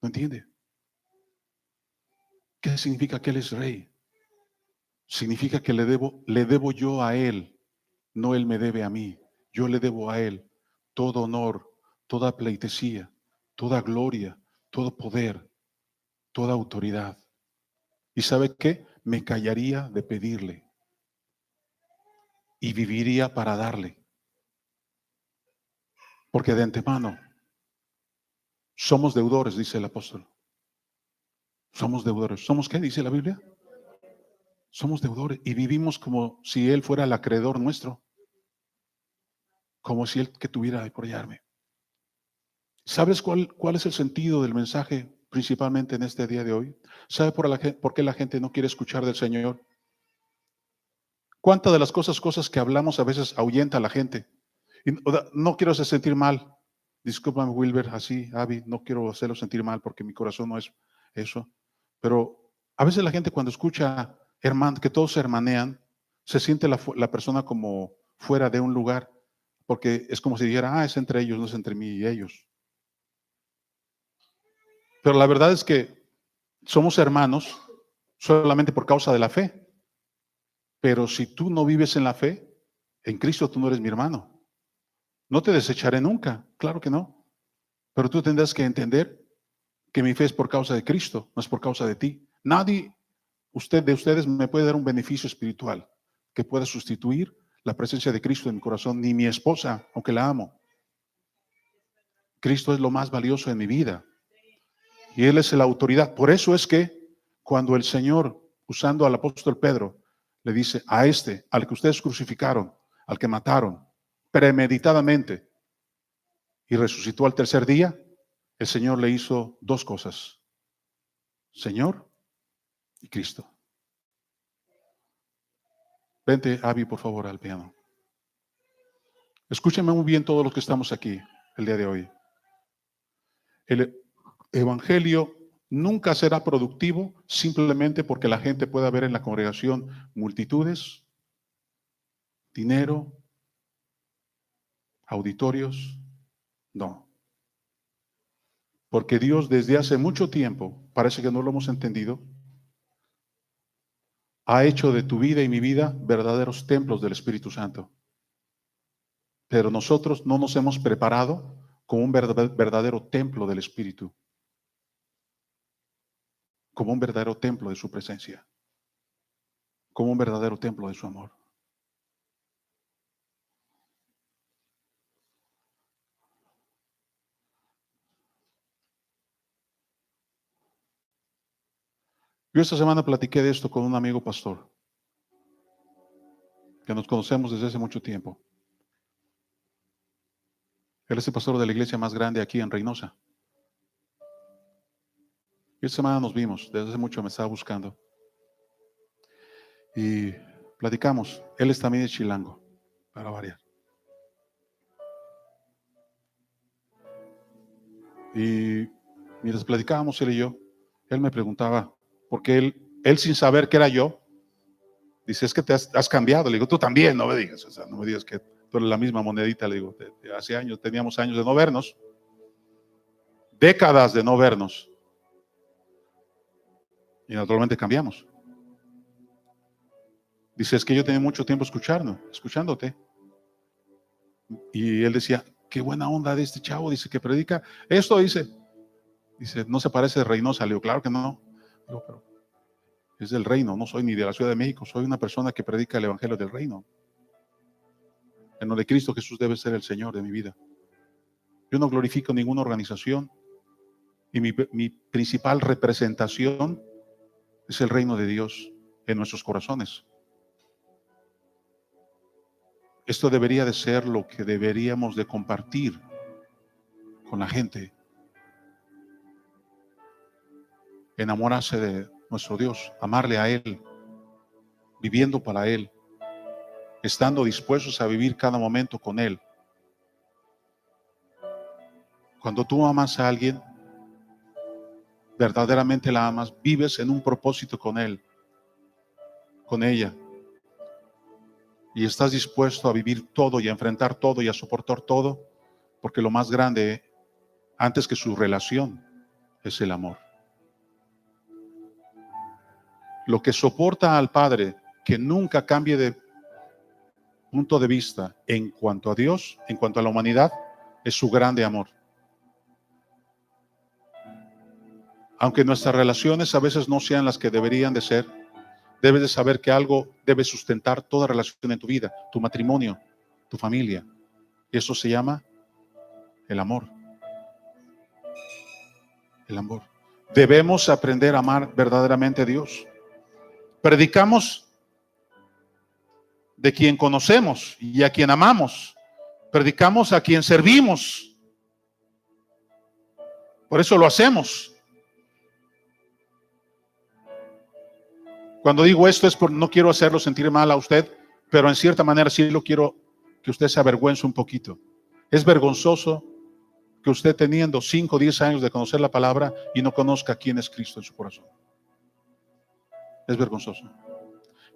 no entiende. ¿Qué significa que Él es Rey? Significa que le debo yo a Él, no Él me debe a mí. Yo le debo a Él todo honor, toda pleitesía, toda gloria, todo poder, toda autoridad. ¿Y sabe qué? Me callaría de pedirle y viviría para darle. Porque de antemano somos deudores, dice el apóstol. Somos deudores. ¿Somos qué? Dice la Biblia. Somos deudores y vivimos como si Él fuera el acreedor nuestro. Como si Él que tuviera que apoyarme. ¿Sabes cuál es el sentido del mensaje principalmente en este día de hoy? ¿Sabe por qué la gente no quiere escuchar del Señor? ¿Cuántas de las cosas que hablamos a veces ahuyenta a la gente? Y no quiero hacer sentir mal. Discúlpame, Wilber, así, Abby, no quiero hacerlo sentir mal porque mi corazón no es eso. Pero a veces la gente cuando escucha que todos se hermanean, se siente la persona como fuera de un lugar, porque es como si dijera, es entre ellos, no es entre mí y ellos. Pero la verdad es que somos hermanos solamente por causa de la fe. Pero si tú no vives en la fe, en Cristo tú no eres mi hermano. No te desecharé nunca, claro que no. Pero tú tendrás que entender que mi fe es por causa de Cristo, no es por causa de ti. Nadie de ustedes me puede dar un beneficio espiritual que pueda sustituir la presencia de Cristo en mi corazón, ni mi esposa, aunque la amo. Cristo es lo más valioso en mi vida y Él es la autoridad. Por eso es que cuando el Señor, usando al apóstol Pedro, le dice a al que ustedes crucificaron, al que mataron premeditadamente y resucitó al tercer día, el Señor le hizo dos cosas: Señor y Cristo. Vente, Abby, por favor, al piano. Escúchenme muy bien todos los que estamos aquí el día de hoy. El evangelio nunca será productivo simplemente porque la gente pueda ver en la congregación multitudes, dinero, auditorios. No. Porque Dios desde hace mucho tiempo, parece que no lo hemos entendido, ha hecho de tu vida y mi vida verdaderos templos del Espíritu Santo. Pero nosotros no nos hemos preparado como un verdadero templo del Espíritu, como un verdadero templo de su presencia, como un verdadero templo de su amor. Yo esta semana platiqué de esto con un amigo pastor, que nos conocemos desde hace mucho tiempo. Él es el pastor de la iglesia más grande aquí en Reynosa. Y esta semana nos vimos, desde hace mucho me estaba buscando. Y platicamos. Él es también de Chilango, para variar. Y mientras platicábamos él y yo, él me preguntaba, porque él sin saber que era yo, dice, es que te has cambiado. Le digo, tú también, no me digas, o sea, no me digas que tú eres la misma monedita. Le digo, hace años, teníamos años de no vernos, décadas de no vernos. Y naturalmente cambiamos. Dice, es que yo tenía mucho tiempo escuchándote. Y él decía, qué buena onda de este chavo, dice, que predica. Esto dice, no se parece de Reynosa. Le digo, claro que no. Digo, pero es del reino, no soy ni de la Ciudad de México, soy una persona que predica el evangelio del reino. En donde Cristo Jesús debe ser el Señor de mi vida. Yo no glorifico ninguna organización y mi principal representación es el reino de Dios en nuestros corazones. Esto debería de ser lo que deberíamos de compartir con la gente. Enamorarse de nuestro Dios, amarle a Él, viviendo para Él, estando dispuestos a vivir cada momento con Él. Cuando tú amas a alguien, verdaderamente la amas, vives en un propósito con Él, con ella. Y estás dispuesto a vivir todo y a enfrentar todo y a soportar todo, porque lo más grande, antes que su relación, es el amor. Lo que soporta al Padre, que nunca cambie de punto de vista en cuanto a Dios, en cuanto a la humanidad, es su grande amor. Aunque nuestras relaciones a veces no sean las que deberían de ser, debes de saber que algo debe sustentar toda relación en tu vida, tu matrimonio, tu familia. Y eso se llama el amor. El amor. Debemos aprender a amar verdaderamente a Dios. Predicamos de quien conocemos y a quien amamos. Predicamos a quien servimos. Por eso lo hacemos. Cuando digo esto es porque no quiero hacerlo sentir mal a usted, pero en cierta manera sí lo quiero que usted se avergüence un poquito. Es vergonzoso que usted teniendo 5 o 10 años de conocer la palabra y no conozca quién es Cristo en su corazón. Es vergonzoso.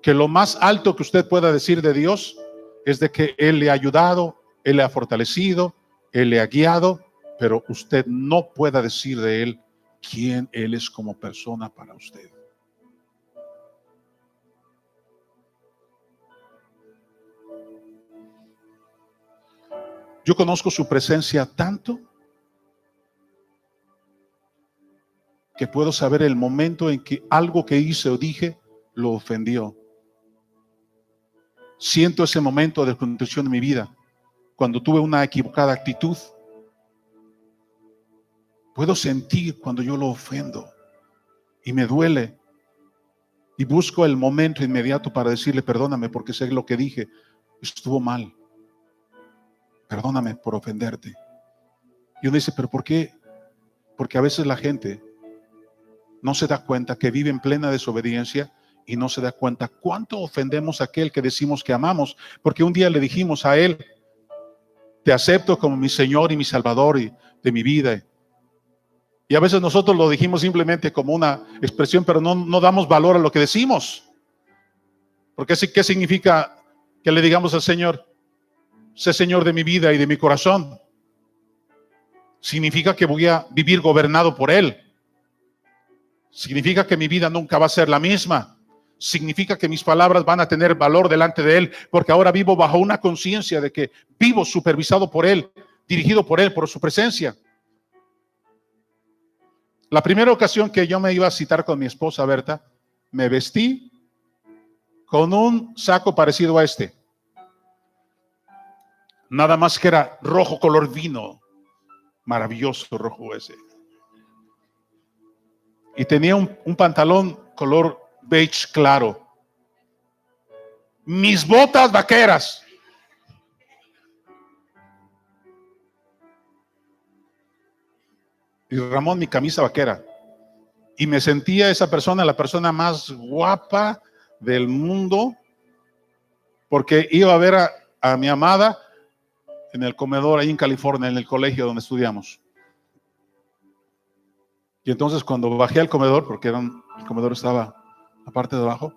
Que lo más alto que usted pueda decir de Dios es de que Él le ha ayudado, Él le ha fortalecido, Él le ha guiado, pero usted no pueda decir de Él quién Él es como persona para usted. Yo conozco su presencia tanto que puedo saber el momento en que algo que hice o dije lo ofendió. Siento ese momento de contrición en mi vida. Cuando tuve una equivocada actitud, puedo sentir cuando yo lo ofendo y me duele. Y busco el momento inmediato para decirle, perdóname porque sé lo que dije estuvo mal. Perdóname por ofenderte. Y uno dice, pero ¿por qué? Porque a veces la gente no se da cuenta que vive en plena desobediencia y no se da cuenta cuánto ofendemos a aquel que decimos que amamos. Porque un día le dijimos a él, te acepto como mi Señor y mi Salvador y de mi vida. Y a veces nosotros lo dijimos simplemente como una expresión, pero no damos valor a lo que decimos. Porque ¿qué significa que le digamos al Señor, sé Señor de mi vida y de mi corazón? Significa que voy a vivir gobernado por Él. Significa que mi vida nunca va a ser la misma. Significa que mis palabras van a tener valor delante de Él, porque ahora vivo bajo una conciencia de que vivo supervisado por Él, dirigido por Él, por su presencia. La primera ocasión que yo me iba a citar con mi esposa Berta, me vestí con un saco parecido a este. Nada más que era rojo color vino. Maravilloso rojo ese. Y tenía un pantalón color beige claro. Mis botas vaqueras. Y Ramón, mi camisa vaquera. Y me sentía esa persona, la persona más guapa del mundo, porque iba a ver a mi amada en el comedor ahí en California, en el colegio donde estudiamos. Y entonces cuando bajé al comedor, porque el comedor estaba la parte de abajo,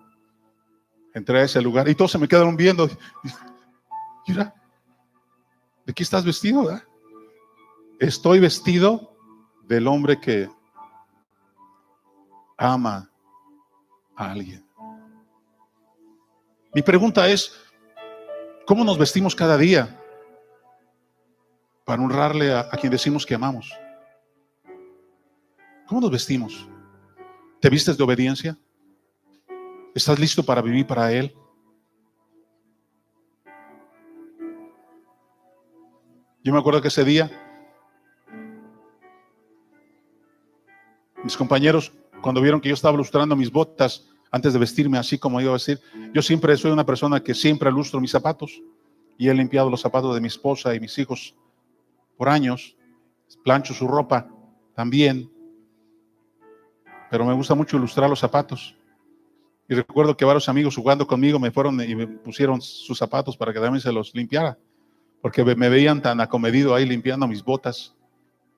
entré a ese lugar y todos se me quedaron viendo. Mira, ¿de qué estás vestido? ¿Verdad? Estoy vestido del hombre que ama a alguien. Mi pregunta es, ¿cómo nos vestimos cada día para honrarle a quien decimos que amamos? ¿Cómo nos vestimos? ¿Te vistes de obediencia? ¿Estás listo para vivir para Él? Yo me acuerdo que ese día mis compañeros, cuando vieron que yo estaba lustrando mis botas antes de vestirme así como iba a vestir, yo siempre soy una persona que siempre lustro mis zapatos y he limpiado los zapatos de mi esposa y mis hijos por años, plancho su ropa también, pero me gusta mucho ilustrar los zapatos. Y recuerdo que varios amigos jugando conmigo me fueron y me pusieron sus zapatos para que también se los limpiara, porque me veían tan acomedido ahí limpiando mis botas.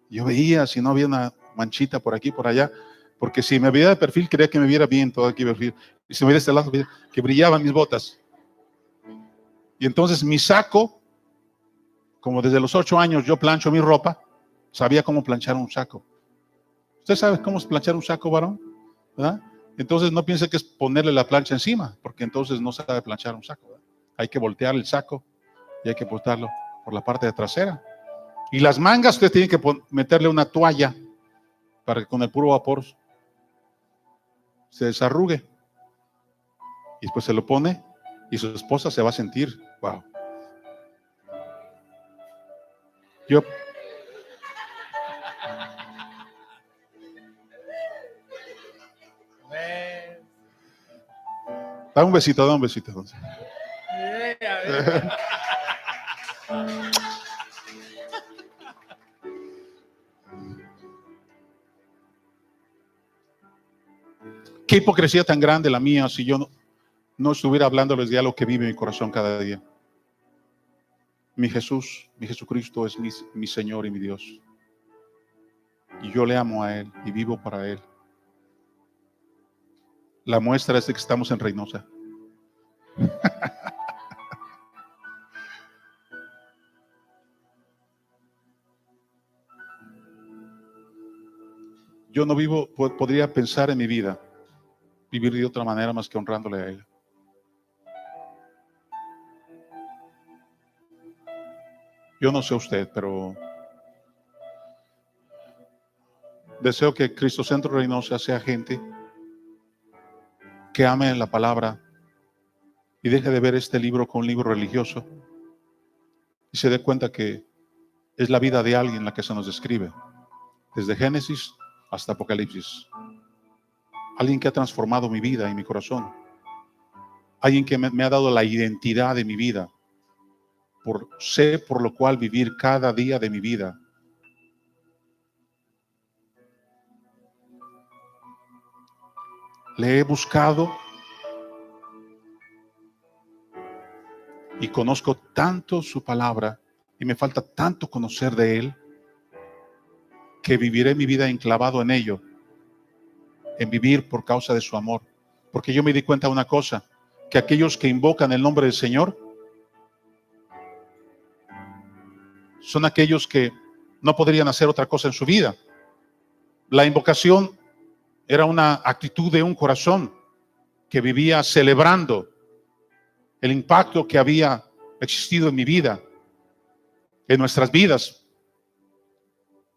Yo veía si no había una manchita por aquí, por allá, porque si me veía de perfil, quería que me viera bien todo aquí de perfil. Y si me veía de este lado, que brillaban mis botas. Y entonces mi saco, como desde los 8 años yo plancho mi ropa, sabía cómo planchar un saco. ¿Usted sabe cómo es planchar un saco, varón? ¿Verdad? Entonces no piense que es ponerle la plancha encima, porque entonces no sabe planchar un saco, ¿verdad? Hay que voltear el saco y hay que botarlo por la parte de trasera. Y las mangas usted tiene que meterle una toalla para que con el puro vapor se desarrugue. Y después se lo pone y su esposa se va a sentir, wow. Yo da un besito, da un besito. Qué hipocresía tan grande la mía si yo no estuviera hablándoles de algo que vive en mi corazón cada día. Mi Jesús, mi Jesucristo es mi Señor y mi Dios. Y yo le amo a Él y vivo para Él. La muestra es de que estamos en Reynosa. Yo no vivo, podría pensar en mi vida, vivir de otra manera más que honrándole a Él. Yo no sé usted, pero deseo que Cristo Centro Reynosa sea gente que ame la palabra y deje de ver este libro como un libro religioso y se dé cuenta que es la vida de alguien la que se nos describe, desde Génesis hasta Apocalipsis. Alguien que ha transformado mi vida y mi corazón. Alguien que me ha dado la identidad de mi vida. Sé por lo cual vivir cada día de mi vida. Le he buscado y conozco tanto su palabra y me falta tanto conocer de él que viviré mi vida enclavado en ello, en vivir por causa de su amor. Porque yo me di cuenta de una cosa, que aquellos que invocan el nombre del Señor son aquellos que no podrían hacer otra cosa en su vida. La invocación era una actitud de un corazón que vivía celebrando el impacto que había existido en mi vida, en nuestras vidas,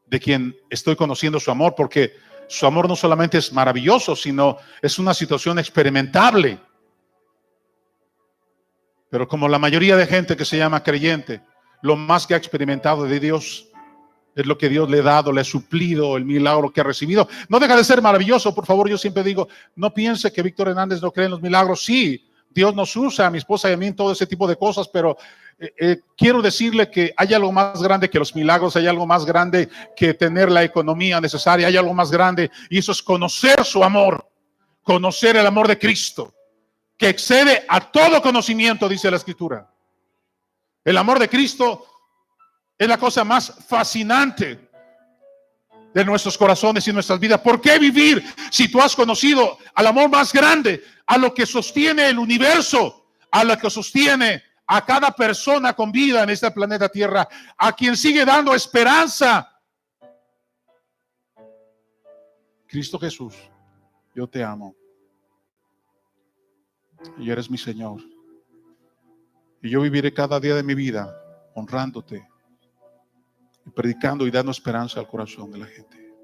de quien estoy conociendo su amor, porque su amor no solamente es maravilloso, sino es una situación experimentable. Pero como la mayoría de gente que se llama creyente, lo más que ha experimentado de Dios es lo que Dios le ha dado, le ha suplido, el milagro que ha recibido. No deja de ser maravilloso, por favor. Yo siempre digo, no piense que Víctor Hernández no cree en los milagros. Sí, Dios nos usa, a mi esposa y a mí, en todo ese tipo de cosas, pero quiero decirle que hay algo más grande que los milagros, hay algo más grande que tener la economía necesaria, hay algo más grande, y eso es conocer su amor, conocer el amor de Cristo, que excede a todo conocimiento, dice la Escritura. El amor de Cristo es la cosa más fascinante de nuestros corazones y nuestras vidas. ¿Por qué vivir si tú has conocido al amor más grande, a lo que sostiene el universo, a lo que sostiene a cada persona con vida en este planeta Tierra, a quien sigue dando esperanza? Cristo Jesús, yo te amo y eres mi Señor, y yo viviré cada día de mi vida honrándote y predicando y dando esperanza al corazón de la gente.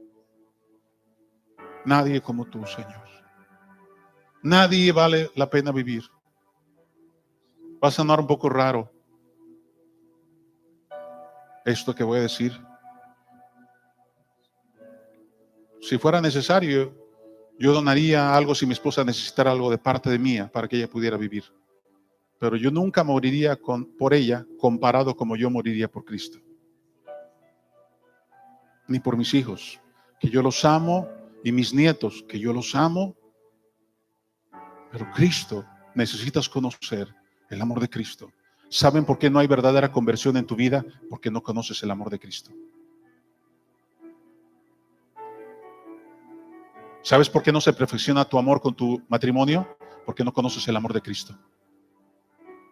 Nadie como tú, Señor. Nadie vale la pena vivir. Va a sonar un poco raro esto que voy a decir. Si fuera necesario, yo donaría algo si mi esposa necesitara algo de parte de mía para que ella pudiera vivir. Pero yo nunca moriría por ella comparado como yo moriría por Cristo. Ni por mis hijos, que yo los amo, y mis nietos, que yo los amo. Pero Cristo, necesitas conocer el amor de Cristo. ¿Saben por qué no hay verdadera conversión en tu vida? Porque no conoces el amor de Cristo. ¿Sabes por qué no se perfecciona tu amor con tu matrimonio? Porque no conoces el amor de Cristo.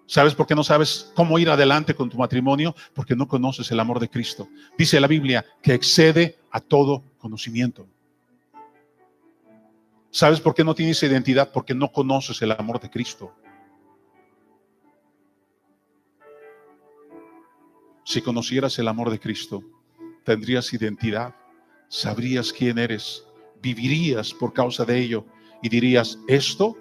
¿Sabes por qué no sabes cómo ir adelante con tu matrimonio? Porque no conoces el amor de Cristo. Dice la Biblia que excede a todo conocimiento. ¿Sabes por qué no tienes identidad? Porque no conoces el amor de Cristo. Si conocieras el amor de Cristo, tendrías identidad, sabrías quién eres, vivirías por causa de ello y dirías, esto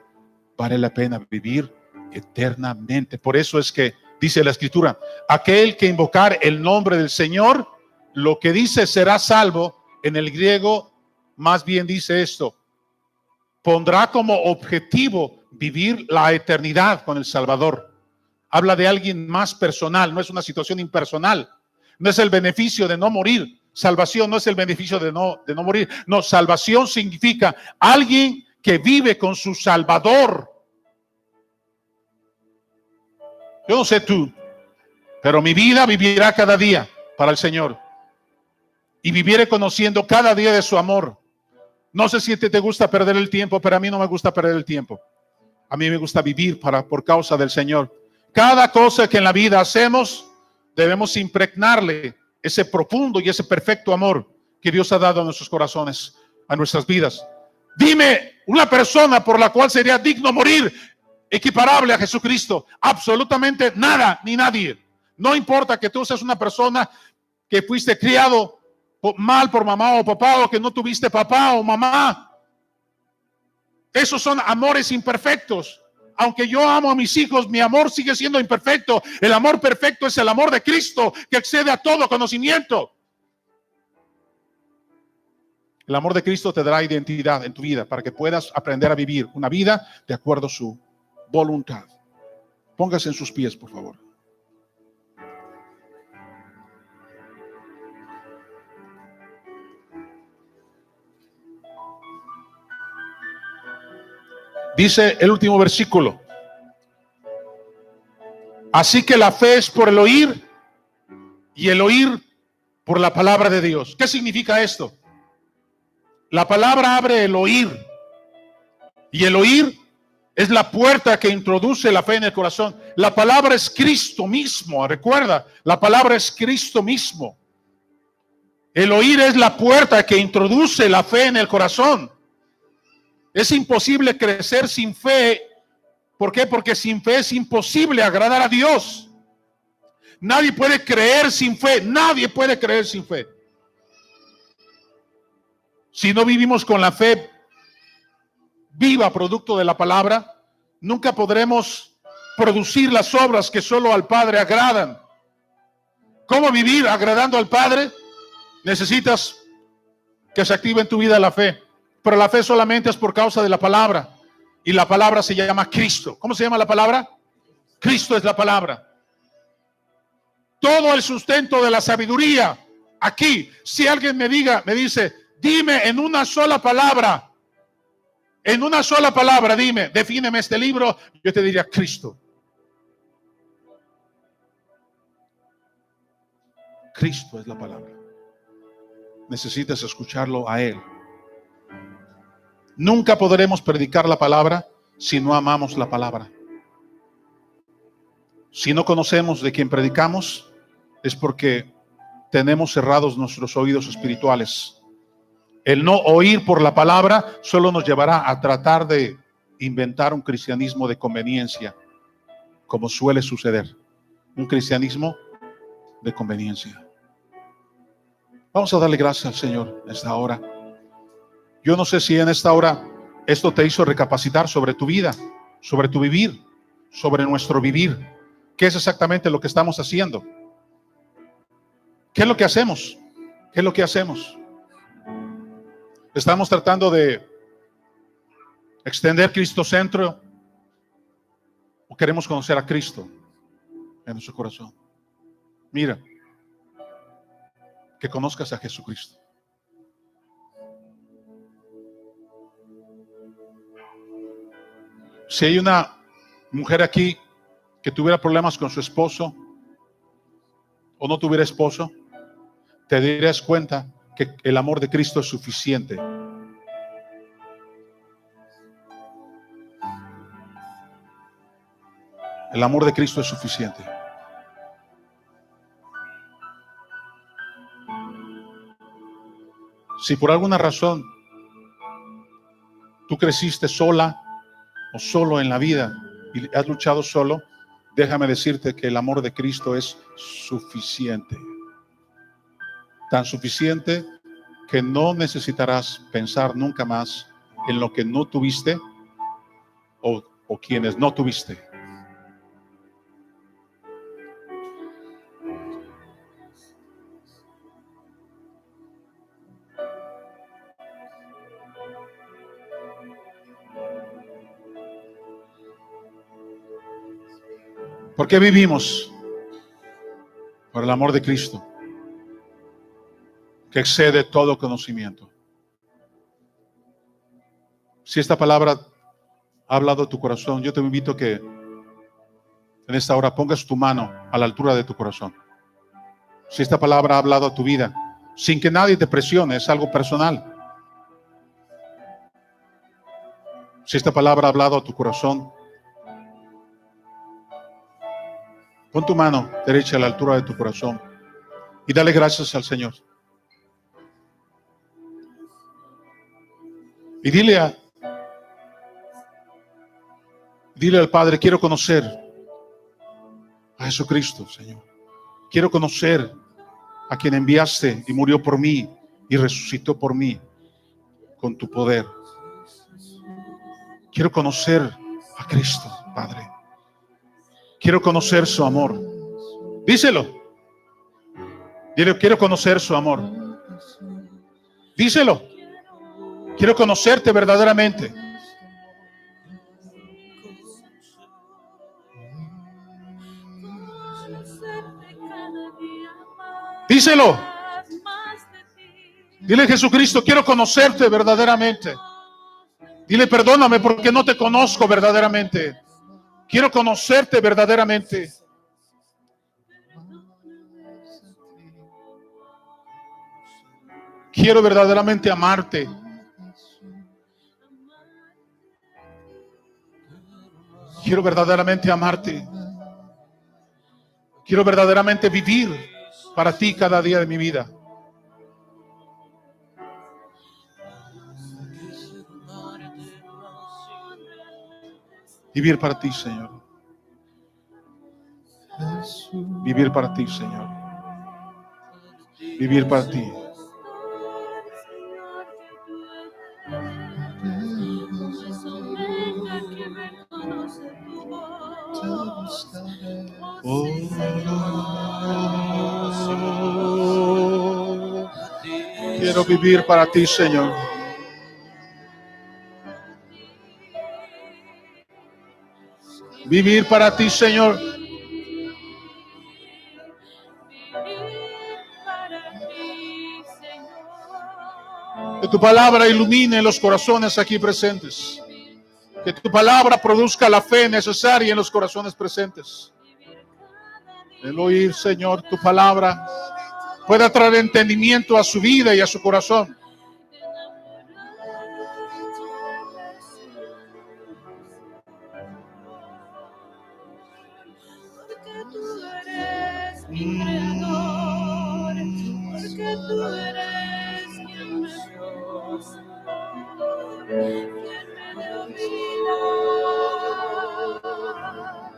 vale la pena vivir eternamente. Por eso es que dice la Escritura, aquel que invocar el nombre del Señor, lo que dice será salvo. En el griego más bien dice esto, pondrá como objetivo vivir la eternidad con el Salvador. Habla de alguien más personal, no es una situación impersonal. No es el beneficio de no morir. Salvación no es el beneficio de no morir. No, salvación significa alguien que vive con su Salvador. Yo no sé tú, pero mi vida vivirá cada día para el Señor. Y viviré conociendo cada día de su amor. No sé si te gusta perder el tiempo, pero a mí no me gusta perder el tiempo. A mí me gusta vivir por causa del Señor. Cada cosa que en la vida hacemos, debemos impregnarle ese profundo y ese perfecto amor que Dios ha dado a nuestros corazones, a nuestras vidas. Dime una persona por la cual sería digno morir, equiparable a Jesucristo. Absolutamente nada ni nadie. No importa que tú seas una persona que fuiste criado mal por mamá o papá, o que no tuviste papá o mamá. Esos son amores imperfectos. Aunque yo amo a mis hijos, mi amor sigue siendo imperfecto. El amor perfecto es el amor de Cristo, que excede a todo conocimiento. El amor de Cristo te dará identidad en tu vida para que puedas aprender a vivir una vida de acuerdo a su voluntad. Póngase en sus pies, por favor. Dice el último versículo: así que la fe es por el oír, y el oír por la palabra de Dios. ¿Qué significa esto? La palabra abre el oír, y el oír es la puerta que introduce la fe en el corazón. La palabra es Cristo mismo. Recuerda, la palabra es Cristo mismo. El oír es la puerta que introduce la fe en el corazón. Es imposible crecer sin fe. ¿Por qué? Porque sin fe es imposible agradar a Dios. Nadie puede creer sin fe. Nadie puede creer sin fe. Si no vivimos con la fe viva, producto de la palabra, nunca podremos producir las obras que solo al Padre agradan. ¿Cómo vivir agradando al Padre? Necesitas que se active en tu vida la fe. Pero la fe solamente es por causa de la palabra. Y la palabra se llama Cristo. ¿Cómo se llama la palabra? Cristo es la palabra. Todo el sustento de la sabiduría aquí. Si alguien me dice, dime en una sola palabra. En una sola palabra, dime, defíneme este libro. Yo te diría Cristo. Cristo es la palabra. Necesitas escucharlo a Él. Nunca podremos predicar la palabra si no amamos la palabra. Si no conocemos de quién predicamos, es porque tenemos cerrados nuestros oídos espirituales. El no oír por la palabra solo nos llevará a tratar de inventar un cristianismo de conveniencia, como suele suceder. Un cristianismo de conveniencia. Vamos a darle gracias al Señor en esta hora. Yo no sé si en esta hora esto te hizo recapacitar sobre tu vida, sobre tu vivir, sobre nuestro vivir. ¿Qué es exactamente lo que estamos haciendo? ¿Qué es lo que hacemos? ¿Qué es lo que hacemos? ¿Estamos tratando de extender Cristocentro o queremos conocer a Cristo en nuestro corazón? Mira, que conozcas a Jesucristo. Si hay una mujer aquí que tuviera problemas con su esposo o no tuviera esposo, te darías cuenta que el amor de Cristo es suficiente. El amor de Cristo es suficiente. Si por alguna razón tú creciste sola o solo en la vida y has luchado solo, déjame decirte que el amor de Cristo es suficiente. Tan suficiente que no necesitarás pensar nunca más en lo que no tuviste o quienes no tuviste. ¿Por qué vivimos? Por el amor de Cristo, que excede todo conocimiento. Si esta palabra ha hablado a tu corazón, yo te invito a que en esta hora pongas tu mano a la altura de tu corazón. Si esta palabra ha hablado a tu vida, sin que nadie te presione, es algo personal. Si esta palabra ha hablado a tu corazón, pon tu mano derecha a la altura de tu corazón y dale gracias al Señor. Y dile al Padre, quiero conocer a Jesucristo, Señor. Quiero conocer a quien enviaste y murió por mí y resucitó por mí con tu poder. Quiero conocer a Cristo, Padre. Quiero conocer su amor. Díselo. Dile, quiero conocer su amor. Díselo. Quiero conocerte verdaderamente. Díselo. Dile, Jesucristo, quiero conocerte verdaderamente. Dile, perdóname porque no te conozco verdaderamente. Quiero conocerte verdaderamente. Quiero verdaderamente amarte. Quiero verdaderamente amarte. Quiero verdaderamente vivir para ti cada día de mi vida. Vivir para ti, Señor. Vivir para ti, Señor. Vivir para ti. Oh, quiero vivir para ti, Señor. Vivir para ti, Señor. Que tu palabra ilumine los corazones aquí presentes. Que tu palabra produzca la fe necesaria en los corazones presentes. El oír, Señor, tu palabra pueda traer entendimiento a su vida y a su corazón. Porque tú eres mi creador, porque tú eres quien me dio Señor, quien me dio vida.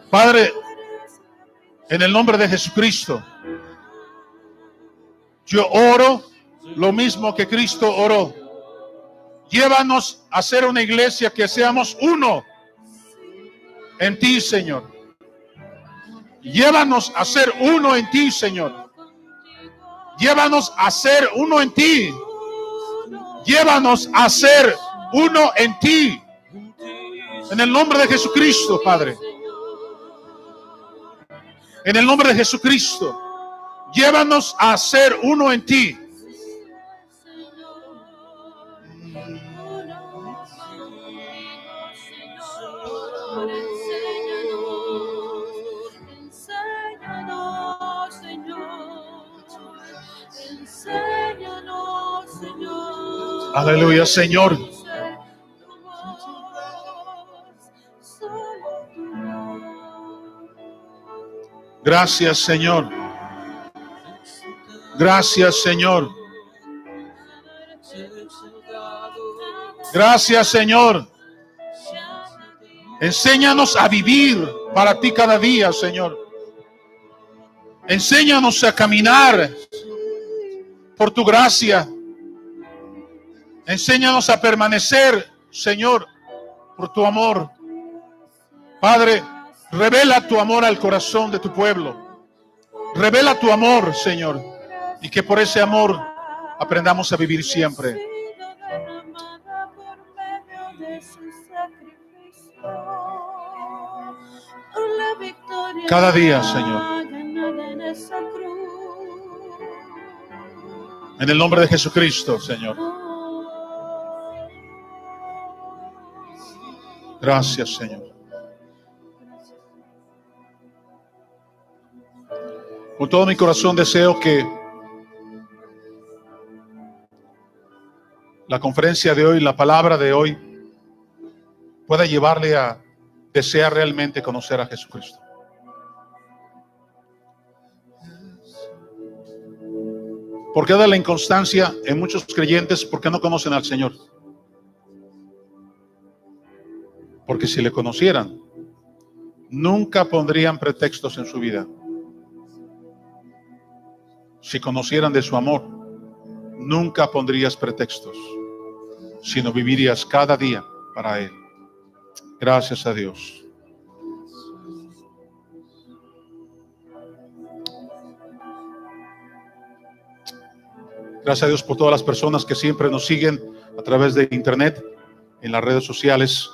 Padre, en el nombre de Jesucristo, yo oro lo mismo que Cristo oró. Llévanos a ser una iglesia que seamos uno en ti, Señor. Llévanos a ser uno en ti, Señor. Llévanos a ser uno en ti. Llévanos a ser uno en ti. En el nombre de Jesucristo, Padre. En el nombre de Jesucristo. Llévanos a ser uno en ti. Aleluya, Señor. Gracias, Señor. Gracias, Señor. Gracias, Señor. Enséñanos a vivir para ti cada día, Señor. Enséñanos a caminar por tu gracia. Enséñanos a permanecer, Señor, por tu amor. Padre, revela tu amor al corazón de tu pueblo. Revela tu amor, Señor, y que por ese amor aprendamos a vivir siempre. Cada día, Señor. En el nombre de Jesucristo, Señor. Gracias, Señor. Con todo mi corazón deseo que la conferencia de hoy, la palabra de hoy, pueda llevarle a desear realmente conocer a Jesucristo. ¿Por qué da la inconstancia en muchos creyentes? Porque no conocen al Señor. Porque si le conocieran, nunca pondrían pretextos en su vida. Si conocieran de su amor, nunca pondrías pretextos, sino vivirías cada día para Él. Gracias a Dios. Gracias a Dios por todas las personas que siempre nos siguen a través de internet, en las redes sociales.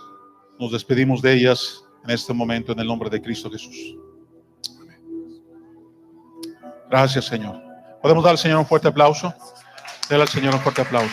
Nos despedimos de ellas en este momento en el nombre de Cristo Jesús. Amén. Gracias, Señor. ¿Podemos dar al Señor un fuerte aplauso? Dale al Señor un fuerte aplauso.